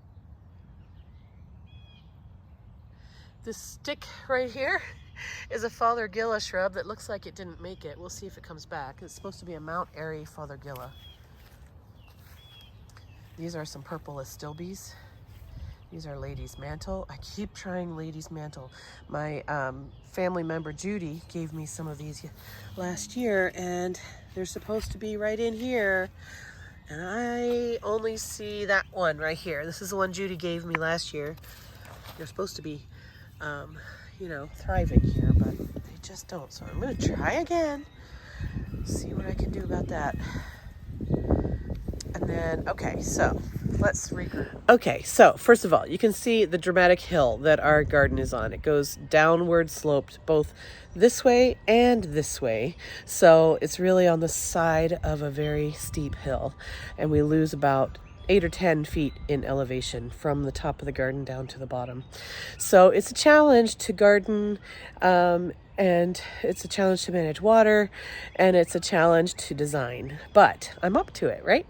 [SPEAKER 1] This stick right here is a Fothergilla shrub that looks like it didn't make it. We'll see if it comes back. It's supposed to be a Mount Airy Fothergilla. These are some purple astilbes. These are Lady's Mantle. I keep trying Lady's Mantle. My family member Judy gave me some of these last year, and they're supposed to be right in here. And I only see that one right here. This is the one Judy gave me last year. They're supposed to be, you know, thriving here, but they just don't. So I'm gonna try again, see what I can do about that. And then, okay, so let's regroup. Okay, so first of all, you can see the dramatic hill that our garden is on. It goes downward sloped both this way and this way. So it's really on the side of a very steep hill, and we lose about 8 or 10 feet in elevation from the top of the garden down to the bottom. So it's a challenge to garden, and it's a challenge to manage water, and it's a challenge to design, but I'm up to it, right?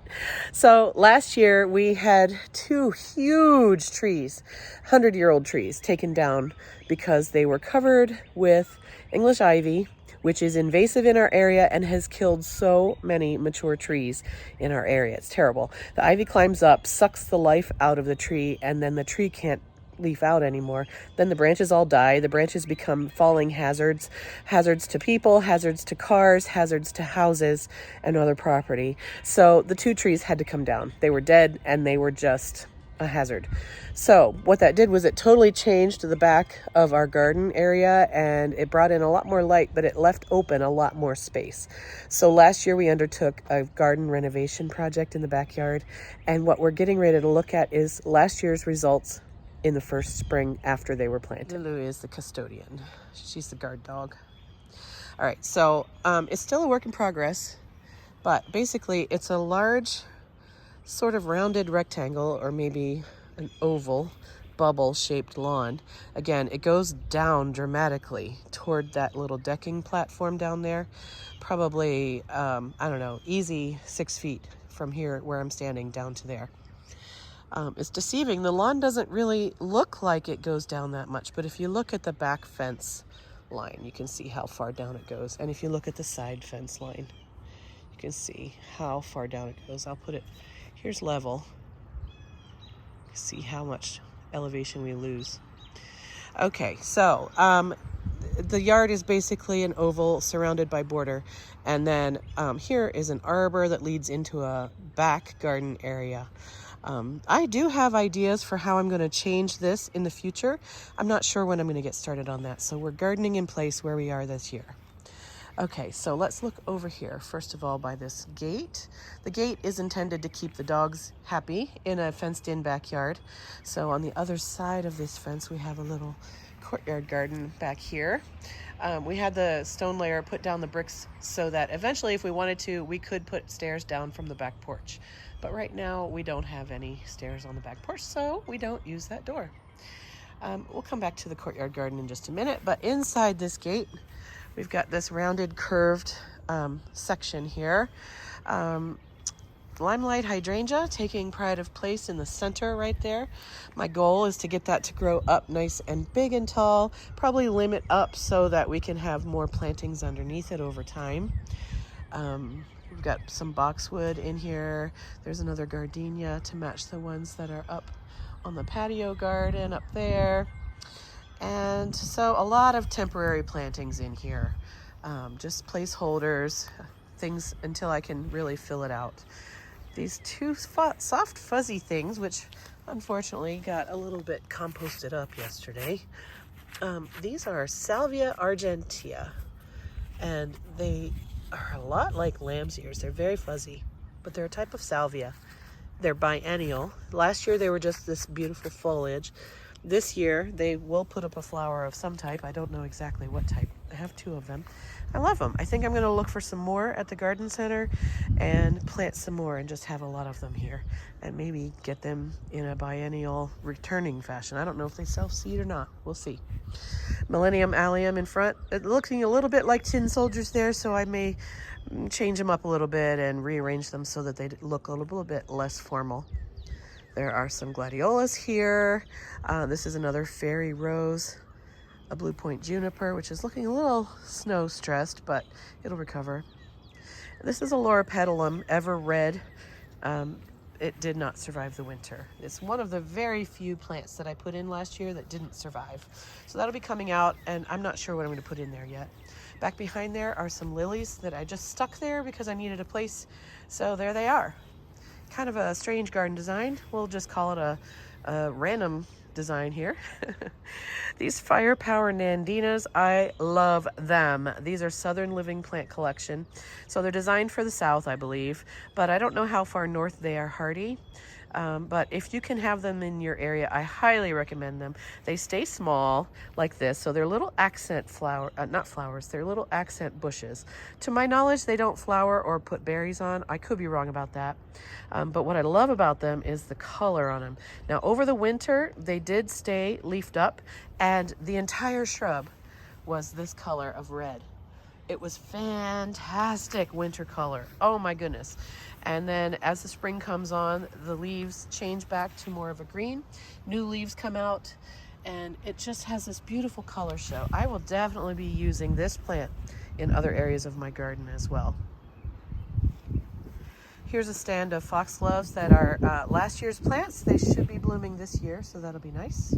[SPEAKER 1] So last year we had 2 huge trees, 100-year-old trees, taken down because they were covered with English ivy, which is invasive in our area and has killed so many mature trees in our area. It's terrible. The ivy climbs up, sucks the life out of the tree, and then the tree can't leaf out anymore. Then the branches all die. The branches become falling hazards, hazards to people, hazards to cars, hazards to houses and other property. So the 2 trees had to come down. They were dead and they were just a hazard. So what that did was it totally changed the back of our garden area, and it brought in a lot more light, but it left open a lot more space. So last year we undertook a garden renovation project in the backyard, and what we're getting ready to look at is last year's results in the first spring after they were planted. Lulu is the custodian. She's the guard dog. All right, so it's still a work in progress, but basically it's a large sort of rounded rectangle, or maybe an oval bubble shaped lawn. Again, it goes down dramatically toward that little decking platform down there. Probably, I don't know, easy 6 feet from here where I'm standing down to there. It's deceiving. The lawn doesn't really look like it goes down that much, but if you look at the back fence line, you can see how far down it goes. And if you look at the side fence line, you can see how far down it goes. I'll put it, here's level. See how much elevation we lose. Okay, so the yard is basically an oval surrounded by border, and then here is an arbor that leads into a back garden area. I do have ideas for how I'm going to change this in the future. I'm not sure when I'm going to get started on that, so we're gardening in place where we are this year. Okay, so let's look over here, first of all, by this gate. The gate is intended to keep the dogs happy in a fenced-in backyard. So on the other side of this fence, we have a little courtyard garden back here. We had the stone layer put down the bricks so that eventually, if we wanted to, we could put stairs down from the back porch. But right now, we don't have any stairs on the back porch, so we don't use that door. We'll come back to the courtyard garden in just a minute, but inside this gate, we've got this rounded, curved section here. Limelight Hydrangea taking pride of place in the center right there. My goal is to get that to grow up nice and big and tall, probably limit up so that we can have more plantings underneath it over time. We've got some boxwood in here. There's another gardenia to match the ones that are up on the patio garden up there. And so a lot of temporary plantings in here, just placeholders, things until I can really fill it out. These two soft fuzzy things, which unfortunately got a little bit composted up yesterday. These are Salvia argentea, and they are a lot like lamb's ears. They're very fuzzy, but they're a type of salvia. They're biennial. Last year they were just this beautiful foliage. This year they will put up a flower of some type. I don't know exactly what type. I have two of them. I love them. I think I'm going to look for some more at the garden center and plant some more and just have a lot of them here and maybe get them in a biennial returning fashion. I don't know if they self-seed or not. We'll see. Millennium Allium in front. It's looking a little bit like tin soldiers there, so I may change them up a little bit and rearrange them so that they look a little bit less formal. There are some gladiolas here. This is another fairy rose, a blue point juniper, which is looking a little snow stressed, but it'll recover. This is a loropetalum, ever red. It did not survive the winter. It's one of the very few plants that I put in last year that didn't survive. So that'll be coming out, and I'm not sure what I'm going to put in there yet. Back behind there are some lilies that I just stuck there because I needed a place. So there they are. Kind of a strange garden design. We'll just call it a random design here. These firepower nandinas, I love them. These are Southern Living Plant Collection. So they're designed for the South, I believe, but I don't know how far north they are hardy. But if you can have them in your area, I highly recommend them. They stay small like this, so they're little accent not flowers, they're little accent bushes. To my knowledge, they don't flower or put berries on. I could be wrong about that. But what I love about them is the color on them. Now, over the winter, they did stay leafed up, and the entire shrub was this color of red. It was fantastic winter color. Oh my goodness. And then as the spring comes on, the leaves change back to more of a green. New leaves come out, and it just has this beautiful color show. I will definitely be using this plant in other areas of my garden as well. Here's a stand of foxgloves that are last year's plants. They should be blooming this year, so that'll be nice.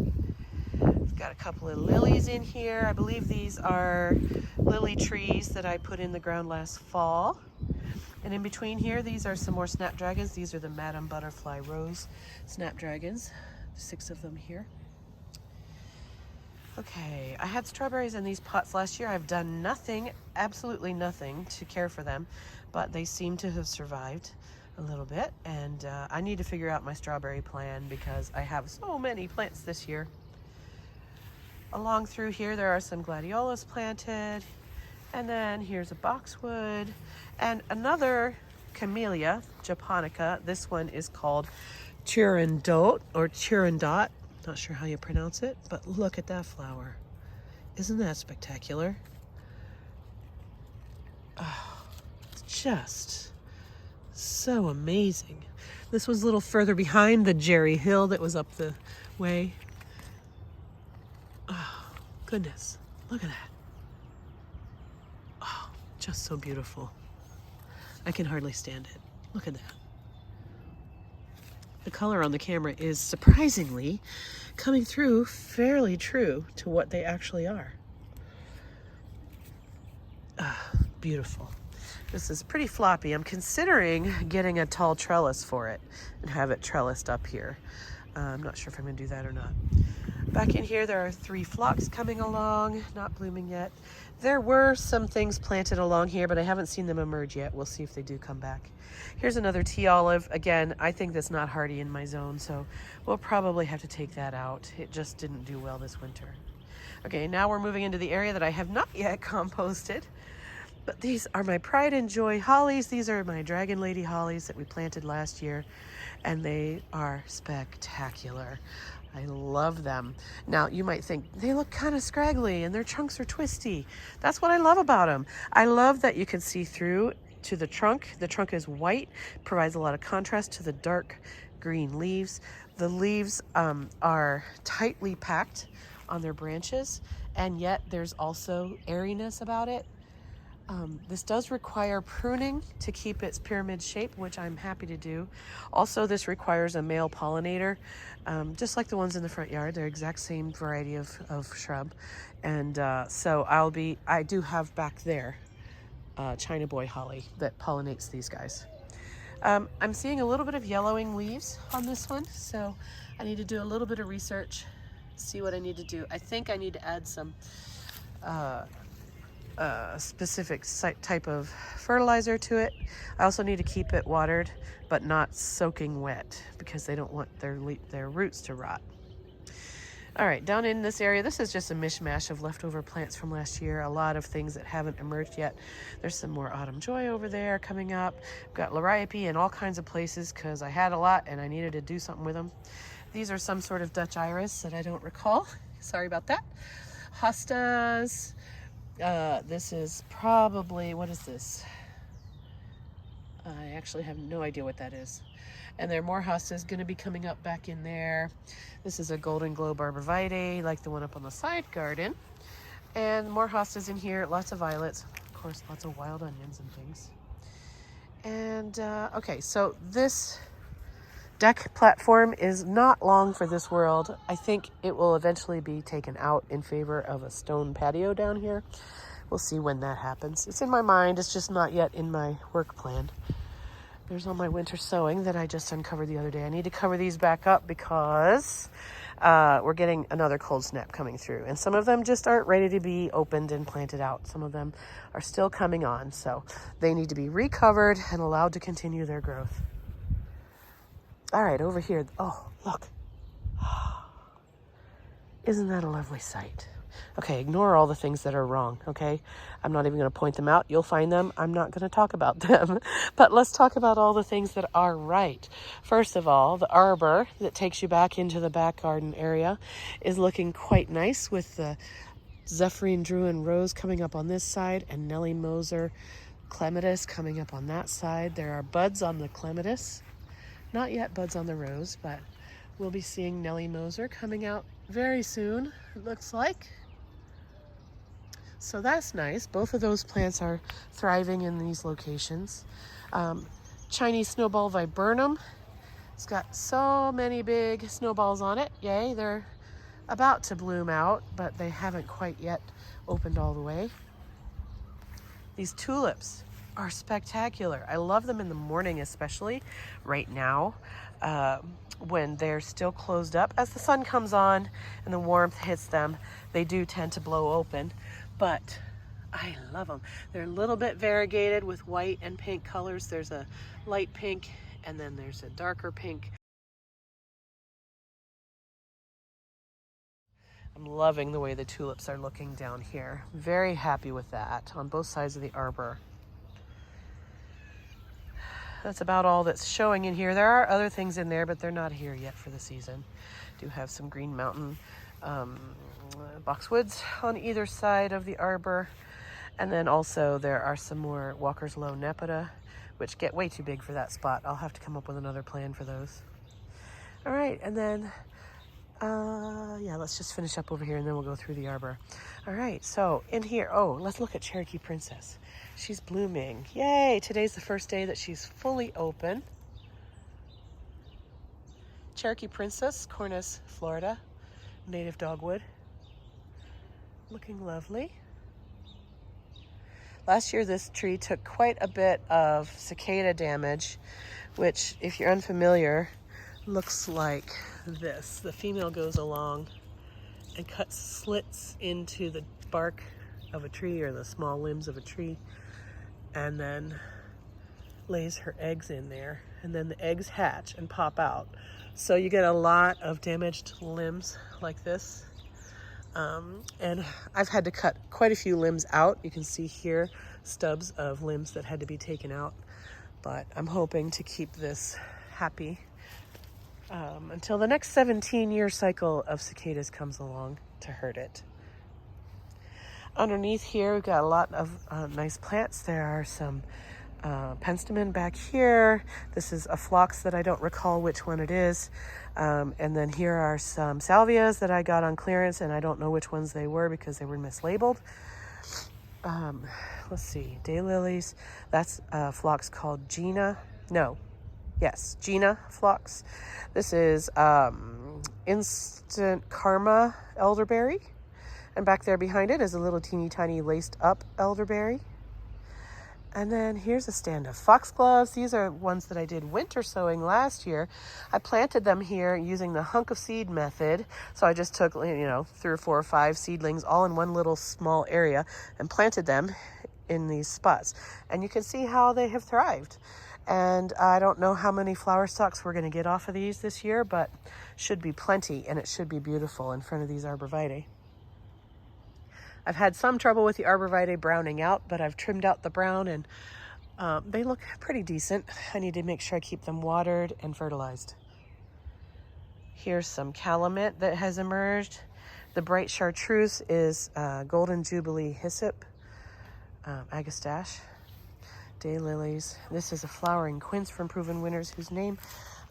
[SPEAKER 1] We've got a couple of lilies in here. I believe these are lily trees that I put in the ground last fall. And in between here, these are some more snapdragons. These are the Madame Butterfly Rose snapdragons. 6 of them here. Okay, I had strawberries in these pots last year. I've done nothing, absolutely nothing to care for them, but they seem to have survived a little bit. And I need to figure out my strawberry plan because I have so many plants this year. Along through here, there are some gladiolas planted. And then here's a boxwood and another camellia japonica. This one is called Turandot or Turandot. Not sure how you pronounce it, but look at that flower. Isn't that spectacular? Oh, it's just so amazing. This was a little further behind the Jerry Hill that was up the way. Oh, goodness. Look at that. Oh, just so beautiful. I can hardly stand it. Look at that. The color on the camera is surprisingly coming through fairly true to what they actually are. Beautiful. This is pretty floppy. I'm considering getting a tall trellis for it and have it trellised up here. I'm not sure if I'm going to do that or not. Back in here, there are 3 phlox coming along, not blooming yet. There were some things planted along here, but I haven't seen them emerge yet. We'll see if they do come back. Here's another tea olive. Again, I think that's not hardy in my zone, so we'll probably have to take that out. It just didn't do well this winter. Okay, now we're moving into the area that I have not yet composted. But these are my Pride and Joy hollies. These are my Dragon Lady hollies that we planted last year, and they are spectacular. I love them. Now, you might think they look kind of scraggly and their trunks are twisty. That's what I love about them. I love that you can see through to the trunk. The trunk is white, provides a lot of contrast to the dark green leaves. The leaves are tightly packed on their branches, and yet there's also airiness about it. This does require pruning to keep its pyramid shape, which I'm happy to do. Also, this requires a male pollinator, just like the ones in the front yard. They're exact same variety of shrub. And so I do have back there China Boy holly that pollinates these guys. I'm seeing a little bit of yellowing leaves on this one, so I need to do a little bit of research, see what I need to do. I think I need to add some specific type of fertilizer to it. I also need to keep it watered, but not soaking wet, because they don't want their roots to rot. All right, down in this area, this is just a mishmash of leftover plants from last year. A lot of things that haven't emerged yet. There's some more Autumn Joy over there coming up. I've got Liriope in all kinds of places because I had a lot and I needed to do something with them. These are some sort of Dutch iris that I don't recall. Sorry about that. Hostas. This is probably, what is this? I actually have no idea what that is. And there are more hostas going to be coming up back in there. This is a golden globe arborvitae, like the one up on the side garden. And more hostas in here, lots of violets. Of course, lots of wild onions and things. And, okay, so this deck platform is not long for this world. I think it will eventually be taken out in favor of a stone patio down here. We'll see when that happens. It's in my mind, it's just not yet in my work plan. There's all my winter sowing that I just uncovered the other day. I need to cover these back up because we're getting another cold snap coming through. And some of them just aren't ready to be opened and planted out. Some of them are still coming on. So they need to be recovered and allowed to continue their growth. All right, over here. Oh, look. Isn't that a lovely sight? Okay, ignore all the things that are wrong, okay? I'm not even going to point them out. You'll find them. I'm not going to talk about them. But let's talk about all the things that are right. First of all, the arbor that takes you back into the back garden area is looking quite nice with the Zephyrine Druin Rose coming up on this side and Nellie Moser Clematis coming up on that side. There are buds on the Clematis. Not yet buds on the rose, but we'll be seeing Nellie Moser coming out very soon, it looks like. So that's nice. Both of those plants are thriving in these locations. Chinese Snowball Viburnum. It's got so many big snowballs on it. Yay, they're about to bloom out, but they haven't quite yet opened all the way. These tulips are spectacular. I love them in the morning, especially right now, when they're still closed up. As the sun comes on and the warmth hits them, they do tend to blow open, but I love them. They're a little bit variegated with white and pink colors. There's a light pink and then there's a darker pink. I'm loving the way the tulips are looking down here. Very happy with that on both sides of the arbor. That's about all that's showing in here. There are other things in there, but they're not here yet for the season. Do have some Green Mountain boxwoods on either side of the arbor. And then also there are some more Walker's Low Nepeta, which get way too big for that spot. I'll have to come up with another plan for those. All right, and then, yeah, let's just finish up over here and then we'll go through the arbor. All right, so in here, oh, let's look at Cherokee Princess. She's blooming. Yay! Today's the first day that she's fully open. Cherokee Princess, Cornus, Florida, native dogwood. Looking lovely. Last year this tree took quite a bit of cicada damage, which, if you're unfamiliar, looks like this. The female goes along and cuts slits into the bark of a tree or the small limbs of a tree, and then lays her eggs in there, and then the eggs hatch and pop out. So you get a lot of damaged limbs like this. And I've had to cut quite a few limbs out. You can see here stubs of limbs that had to be taken out, but I'm hoping to keep this happy until the next 17-year cycle of cicadas comes along to hurt it. Underneath here, we've got a lot of nice plants. There are some penstemon back here. This is a phlox that I don't recall which one it is. And then here are some salvias that I got on clearance, and I don't know which ones they were because they were mislabeled. Let's see, daylilies. That's a phlox called Gina. No, yes, Gina phlox. This is Instant Karma elderberry. And back there behind it is a little teeny tiny laced up elderberry. And then here's a stand of foxgloves. These are ones that I did winter sowing last year. I planted them here using the hunk of seed method. So I just took, 3 or 4 or 5 seedlings all in one little small area and planted them in these spots. And you can see how they have thrived. And I don't know how many flower stalks we're going to get off of these this year, but should be plenty, and it should be beautiful in front of these arborvitae. I've had some trouble with the arborvitae browning out, but I've trimmed out the brown, and they look pretty decent. I need to make sure I keep them watered and fertilized. Here's some calumet that has emerged. The bright chartreuse is Golden Jubilee hyssop, agastache, daylilies. This is a flowering quince from Proven Winners, whose name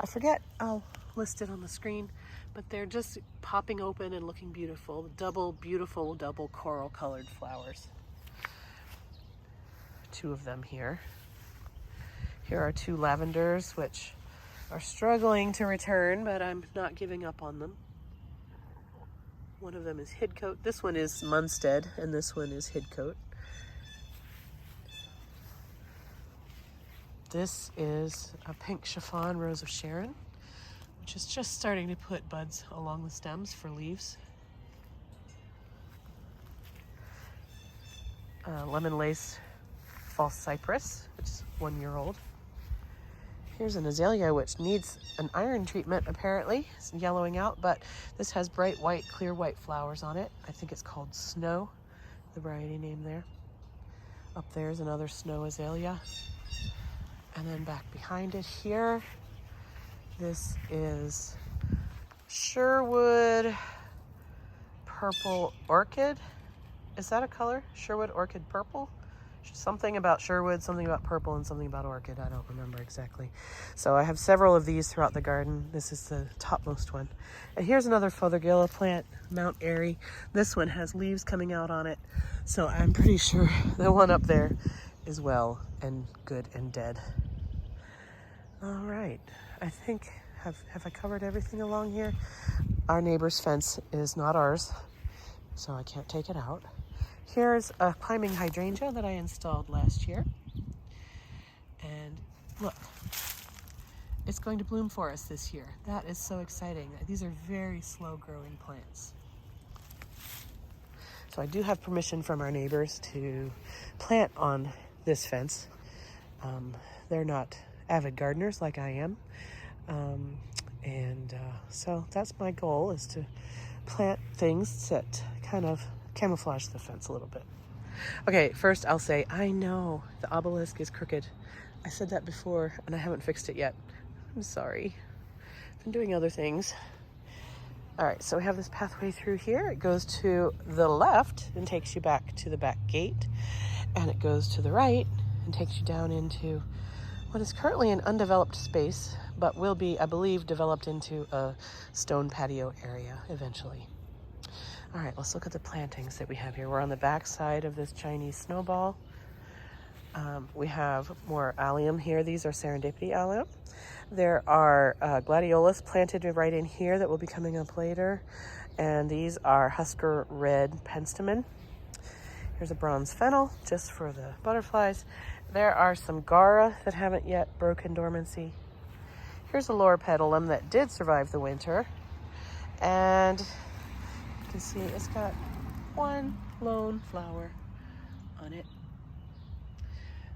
[SPEAKER 1] I forget. I'll list it on the screen. But they're just popping open and looking beautiful. Beautiful double coral colored flowers. 2 of them here. Here are 2 lavenders, which are struggling to return, but I'm not giving up on them. One of them is Hidcote. This one is Munstead, and this one is Hidcote. This is a pink chiffon rose of Sharon, which is just starting to put buds along the stems for leaves. Lemon lace false cypress, which is 1 year old. Here's an azalea which needs an iron treatment apparently. It's yellowing out, but this has bright white, clear white flowers on it. I think it's called Snow, the variety name there. Up there's another snow azalea. And then back behind it here, this is Sherwood Purple Orchid. Is that a color? Sherwood Orchid Purple? Something about Sherwood, something about purple, and something about orchid. I don't remember exactly. So I have several of these throughout the garden. This is the topmost one. And here's another Fothergilla plant, Mount Airy. This one has leaves coming out on it. So I'm pretty sure the one up there is well and good and dead. All right. I think, have I covered everything along here? Our neighbor's fence is not ours, so I can't take it out. Here's a climbing hydrangea that I installed last year. And look, it's going to bloom for us this year. That is so exciting. These are very slow growing plants. So I do have permission from our neighbors to plant on this fence. They're not avid gardeners like I am. So that's my goal, is to plant things that kind of camouflage the fence a little bit. Okay, first I'll say, I know the obelisk is crooked. I said that before and I haven't fixed it yet. I'm sorry. I've been doing other things. All right, so we have this pathway through here. It goes to the left and takes you back to the back gate. And it goes to the right and takes you down into what is currently an undeveloped space, but will be, I believe, developed into a stone patio area eventually. All right, let's look at the plantings that we have here. We're on the back side of this Chinese snowball. We have more allium here. These are serendipity allium. There are gladiolus planted right in here that will be coming up later. And these are Husker Red penstemon. Here's a bronze fennel, just for the butterflies. There are some Gara that haven't yet broken dormancy. Here's a loropetalum that did survive the winter. And you can see it's got one lone flower on it.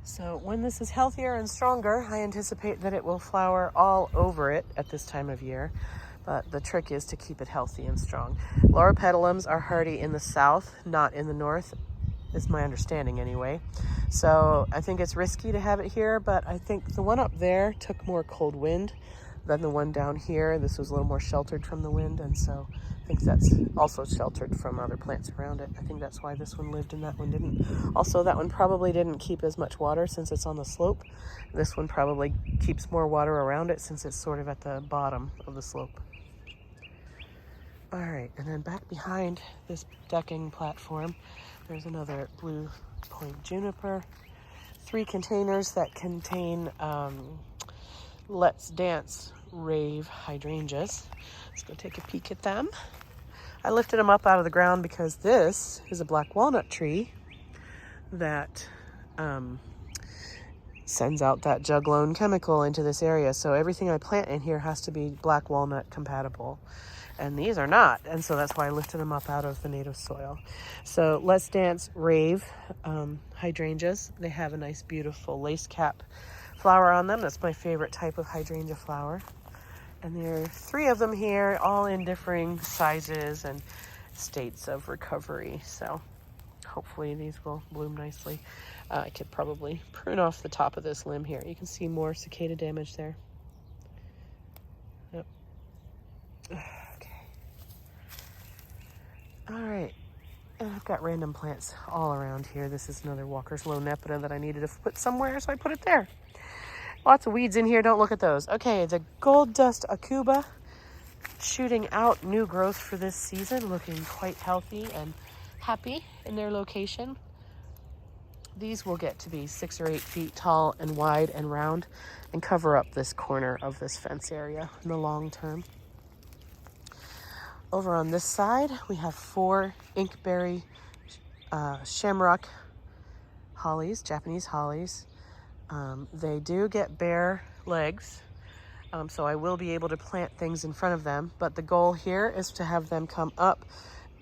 [SPEAKER 1] So when this is healthier and stronger, I anticipate that it will flower all over it at this time of year. But the trick is to keep it healthy and strong. Loropetalums are hardy in the south, not in the north, is my understanding anyway. So I think it's risky to have it here, but I think the one up there took more cold wind than the one down here. This was a little more sheltered from the wind, and so I think that's also sheltered from other plants around it. I think that's why this one lived and that one didn't. Also, that one probably didn't keep as much water since it's on the slope. This one probably keeps more water around it since it's sort of at the bottom of the slope. All right, and then back behind this decking platform, there's another blue point juniper. 3 containers that contain Let's Dance Rave hydrangeas. Let's go take a peek at them. I lifted them up out of the ground because this is a black walnut tree that sends out that juglone chemical into this area. So everything I plant in here has to be black walnut compatible. And these are not, and so that's why I lifted them up out of the native soil. So Let's Dance Rave hydrangeas. They have a nice, beautiful lace cap flower on them. That's my favorite type of hydrangea flower. And there are 3 of them here, all in differing sizes and states of recovery. So hopefully these will bloom nicely. I could probably prune off the top of this limb here. You can see more cicada damage there. Yep. All right, and I've got random plants all around here. This is another Walker's Low Nepeta that I needed to put somewhere, so I put it there. Lots of weeds in here, don't look at those. Okay, the Gold Dust Akuba shooting out new growth for this season, looking quite healthy and happy in their location. These will get to be 6 or 8 feet tall and wide and round and cover up this corner of this fence area in the long term. Over on this side, we have 4 inkberry shamrock hollies, Japanese hollies. They do get bare legs, so I will be able to plant things in front of them, but the goal here is to have them come up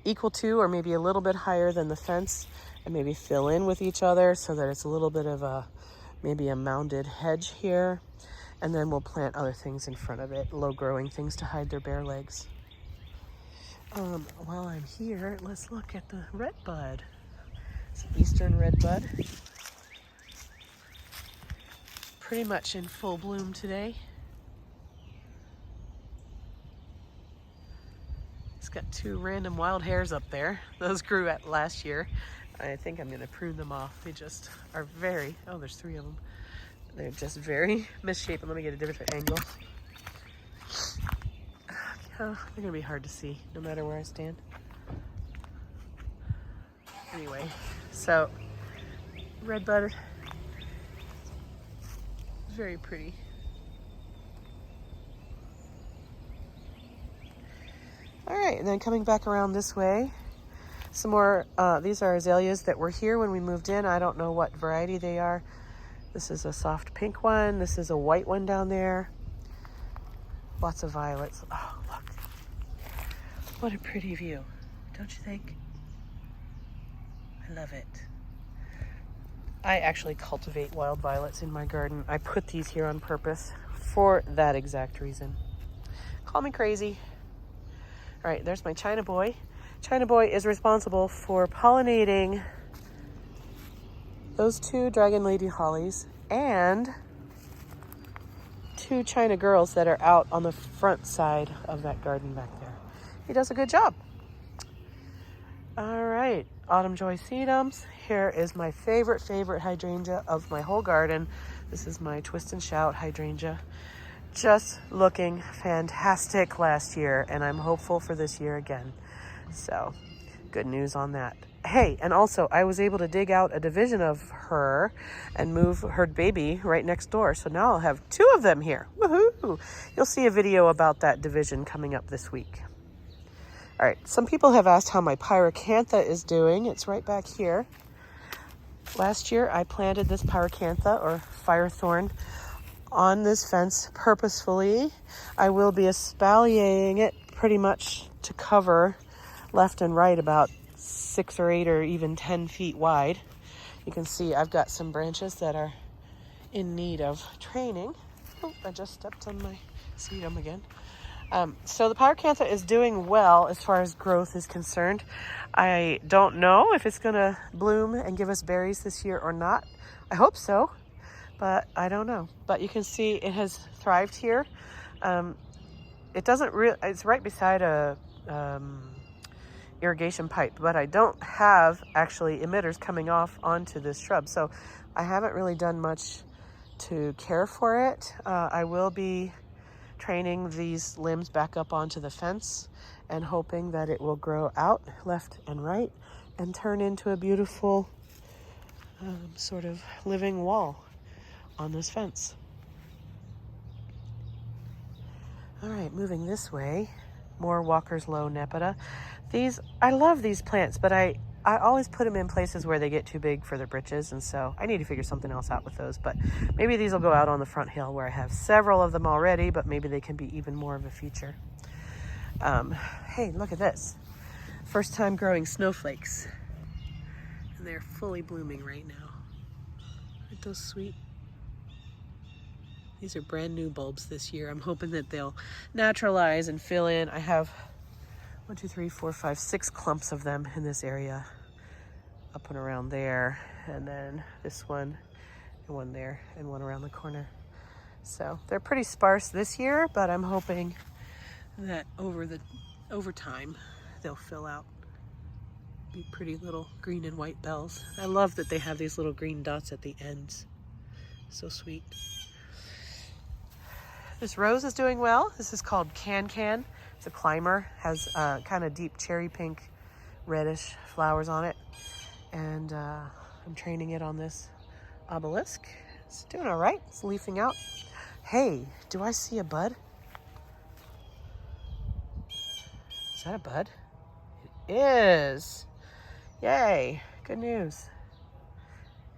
[SPEAKER 1] equal to or maybe a little bit higher than the fence and maybe fill in with each other so that it's a little bit of maybe a mounded hedge here, and then we'll plant other things in front of it, low-growing things to hide their bare legs. While I'm here, let's look at the redbud. It's an eastern redbud. Pretty much in full bloom today. It's got 2 random wild hairs up there. Those grew at last year. I think I'm going to prune them off. They just are very, oh, there's 3 of them. They're just very misshapen. Let me get a different angle. Oh, they're gonna be hard to see no matter where I stand. Anyway, so redbud is very pretty. All right, and then coming back around this way, some more, these are azaleas that were here when we moved in. I don't know what variety they are. This is a soft pink one. This is a white one down there. Lots of violets. Oh, look. What a pretty view, don't you think? I love it. I actually cultivate wild violets in my garden. I put these here on purpose for that exact reason. Call me crazy. All right, there's my China Boy. China Boy is responsible for pollinating those 2 Dragon Lady hollies and 2 China girls that are out on the front side of that garden back there. He does a good job. All right, Autumn Joy Sedums. Here is my favorite hydrangea of my whole garden. This is my Twist and Shout hydrangea. Just looking fantastic last year, and I'm hopeful for this year again. So, good news on that. Hey, and also I was able to dig out a division of her and move her baby right next door. So now I'll have 2 of them here. Woohoo! You'll see a video about that division coming up this week. All right, some people have asked how my pyracantha is doing. It's right back here. Last year I planted this pyracantha or firethorn on this fence purposefully. I will be espaliering it pretty much to cover left and right about 6 or 8 or even 10 feet wide. You can see I've got some branches that are in need of training. Oh, I just stepped on my sedum again. So the pyracantha is doing well as far as growth is concerned. I don't know if it's going to bloom and give us berries this year or not. I hope so, but I don't know. But you can see it has thrived here. It doesn't really, it's right beside a irrigation pipe, but I don't have actually emitters coming off onto this shrub. So I haven't really done much to care for it. I will be training these limbs back up onto the fence and hoping that it will grow out left and right and turn into a beautiful sort of living wall on this fence. All right, moving this way, more Walker's Low Nepeta. I love these plants, but I always put them in places where they get too big for their britches, and so I need to figure something else out with those. But maybe these will go out on the front hill where I have several of them already, but maybe they can be even more of a feature. Hey, look at this. First time growing snowflakes. And they're fully blooming right now. Aren't those sweet? These are brand new bulbs this year. I'm hoping that they'll naturalize and fill in. I have 1, 2, 3, 4, 5, 6 clumps of them in this area, up and around there, and then this one, and one there, and one around the corner. So they're pretty sparse this year, but I'm hoping that over time they'll fill out. Be pretty little green and white bells. I love that they have these little green dots at the ends. So sweet. This rose is doing well. This is called Can. It's a climber, has kind of deep cherry pink, reddish flowers on it. And I'm training it on this obelisk. It's doing all right. It's leafing out. Hey, do I see a bud? Is that a bud? It is. Yay, good news.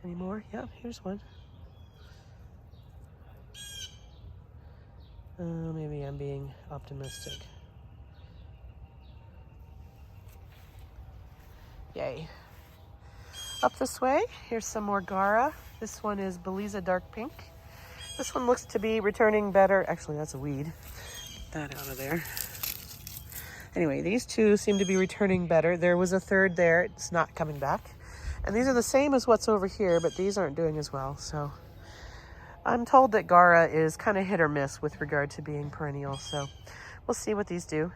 [SPEAKER 1] Any more? Yeah, here's one. Maybe I'm being optimistic. Yay. Up this way, here's some more Gara. This one is Beliza Dark Pink. This one looks to be returning better. Actually, that's a weed. Get that out of there. Anyway, these two seem to be returning better. There was a third there. It's not coming back. And these are the same as what's over here, but these aren't doing as well. So I'm told that Gara is kind of hit or miss with regard to being perennial. So we'll see what these do.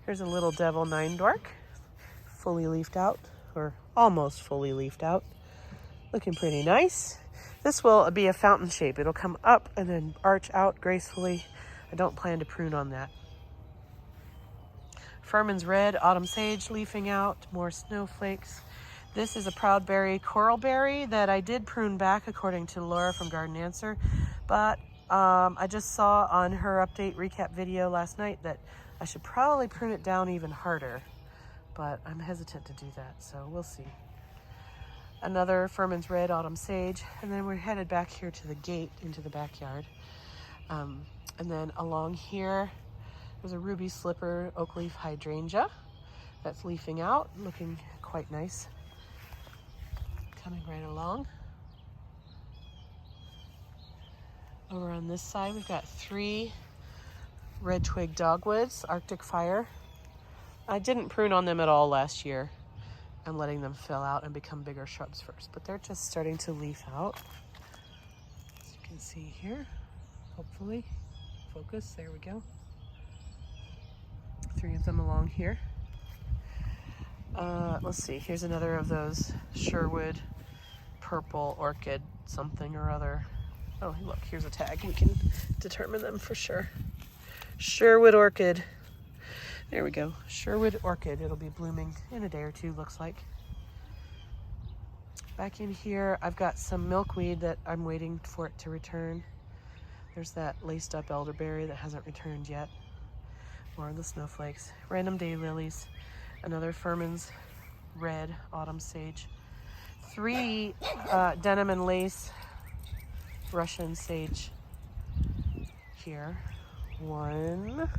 [SPEAKER 1] Here's a little Devil Nine Dork, fully leafed out, or almost fully leafed out. Looking pretty nice. This will be a fountain shape. It'll come up and then arch out gracefully. I don't plan to prune on that. Furman's Red Autumn Sage leafing out, more snowflakes. This is a Proudberry Coralberry that I did prune back according to Laura from Garden Answer, but I just saw on her update recap video last night that I should probably prune it down even harder, but I'm hesitant to do that, so we'll see. Another Furman's Red Autumn Sage, and then we're headed back here to the gate into the backyard. And then along here, there's a Ruby Slipper Oakleaf Hydrangea that's leafing out, looking quite nice. Coming right along. Over on this side, we've got 3 Red Twig Dogwoods, Arctic Fire. I didn't prune on them at all last year. I'm letting them fill out and become bigger shrubs first, but they're just starting to leaf out. As you can see here, hopefully. Focus, there we go. 3 of them along here. Let's see, here's another of those Sherwood Purple Orchid something or other. Oh, look, here's a tag. We can determine them for sure. Sherwood Orchid. There we go. Sherwood Orchid. It'll be blooming in a day or two, looks like. Back in here, I've got some milkweed that I'm waiting for it to return. There's that laced up elderberry that hasn't returned yet. More of the snowflakes. Random daylilies. Another Furman's Red Autumn Sage. 3 denim and lace Russian sage here. 1,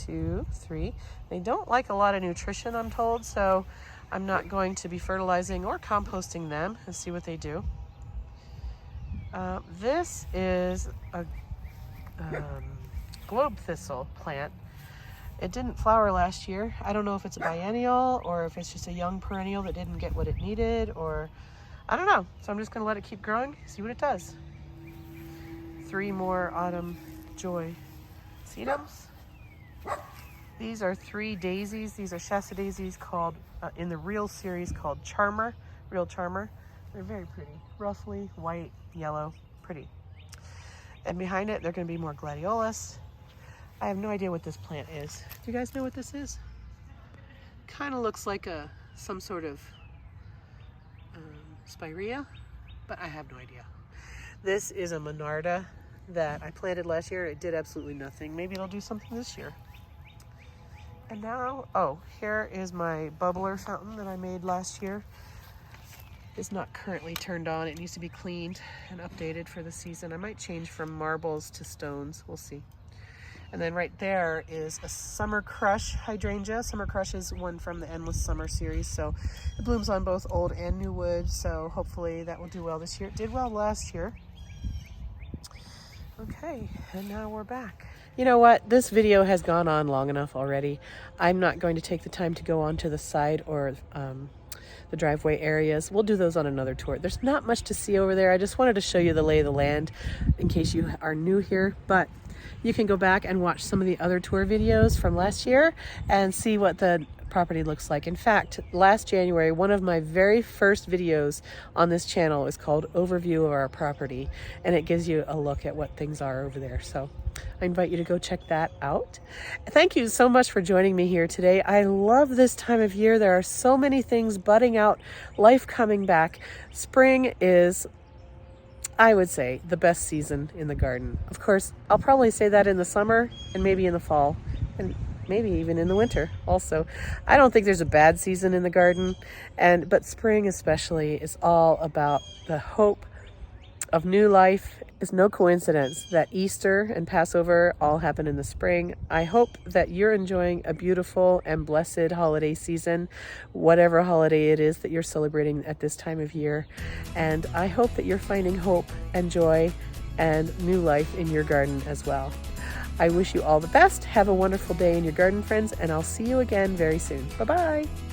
[SPEAKER 1] 2, 3. They don't like a lot of nutrition, I'm told, so I'm not going to be fertilizing or composting them and see what they do. This is a globe thistle plant. It didn't flower last year. I don't know if it's a biennial or if it's just a young perennial that didn't get what it needed, or I don't know. So I'm just gonna let it keep growing, see what it does. 3 more autumn Joy Sedums. These are 3 daisies. These are Shasta Daisies called, in the Real series called Charmer, Real Charmer. They're very pretty, roughly white, yellow, pretty. And behind it, they're gonna be more gladiolus. I have no idea what this plant is. Do you guys know what this is? Kind of looks like some sort of spirea, but I have no idea. This is a Monarda that I planted last year. It did absolutely nothing. Maybe it'll do something this year. And now, oh, here is my bubbler fountain that I made last year. It's not currently turned on. It needs to be cleaned and updated for the season. I might change from marbles to stones. We'll see. And then right there is a Summer Crush hydrangea. Summer Crush is one from the Endless Summer series, so it blooms on both old and new wood, so hopefully that will do well this year. It did well last year. Okay, and now we're back. You know what? This video has gone on long enough already. I'm not going to take the time to go on to the side or the driveway areas. We'll do those on another tour. There's not much to see over there. I just wanted to show you the lay of the land in case you are new here, but you can go back and watch some of the other tour videos from last year and see what the property looks like. In fact, last January, one of my very first videos on this channel is called Overview of Our Property, and it gives you a look at what things are over there. So I invite you to go check that out. Thank you so much for joining me here today. I love this time of year. There are so many things budding out, life coming back. Spring is, I would say, the best season in the garden. Of course, I'll probably say that in the summer and maybe in the fall and maybe even in the winter also. I don't think there's a bad season in the garden, but spring especially is all about the hope of new life. It's no coincidence that Easter and Passover all happen in the spring. I hope that you're enjoying a beautiful and blessed holiday season, whatever holiday it is that you're celebrating at this time of year. And I hope that you're finding hope and joy and new life in your garden as well. I wish you all the best. Have a wonderful day in your garden, friends, and I'll see you again very soon. Bye-bye.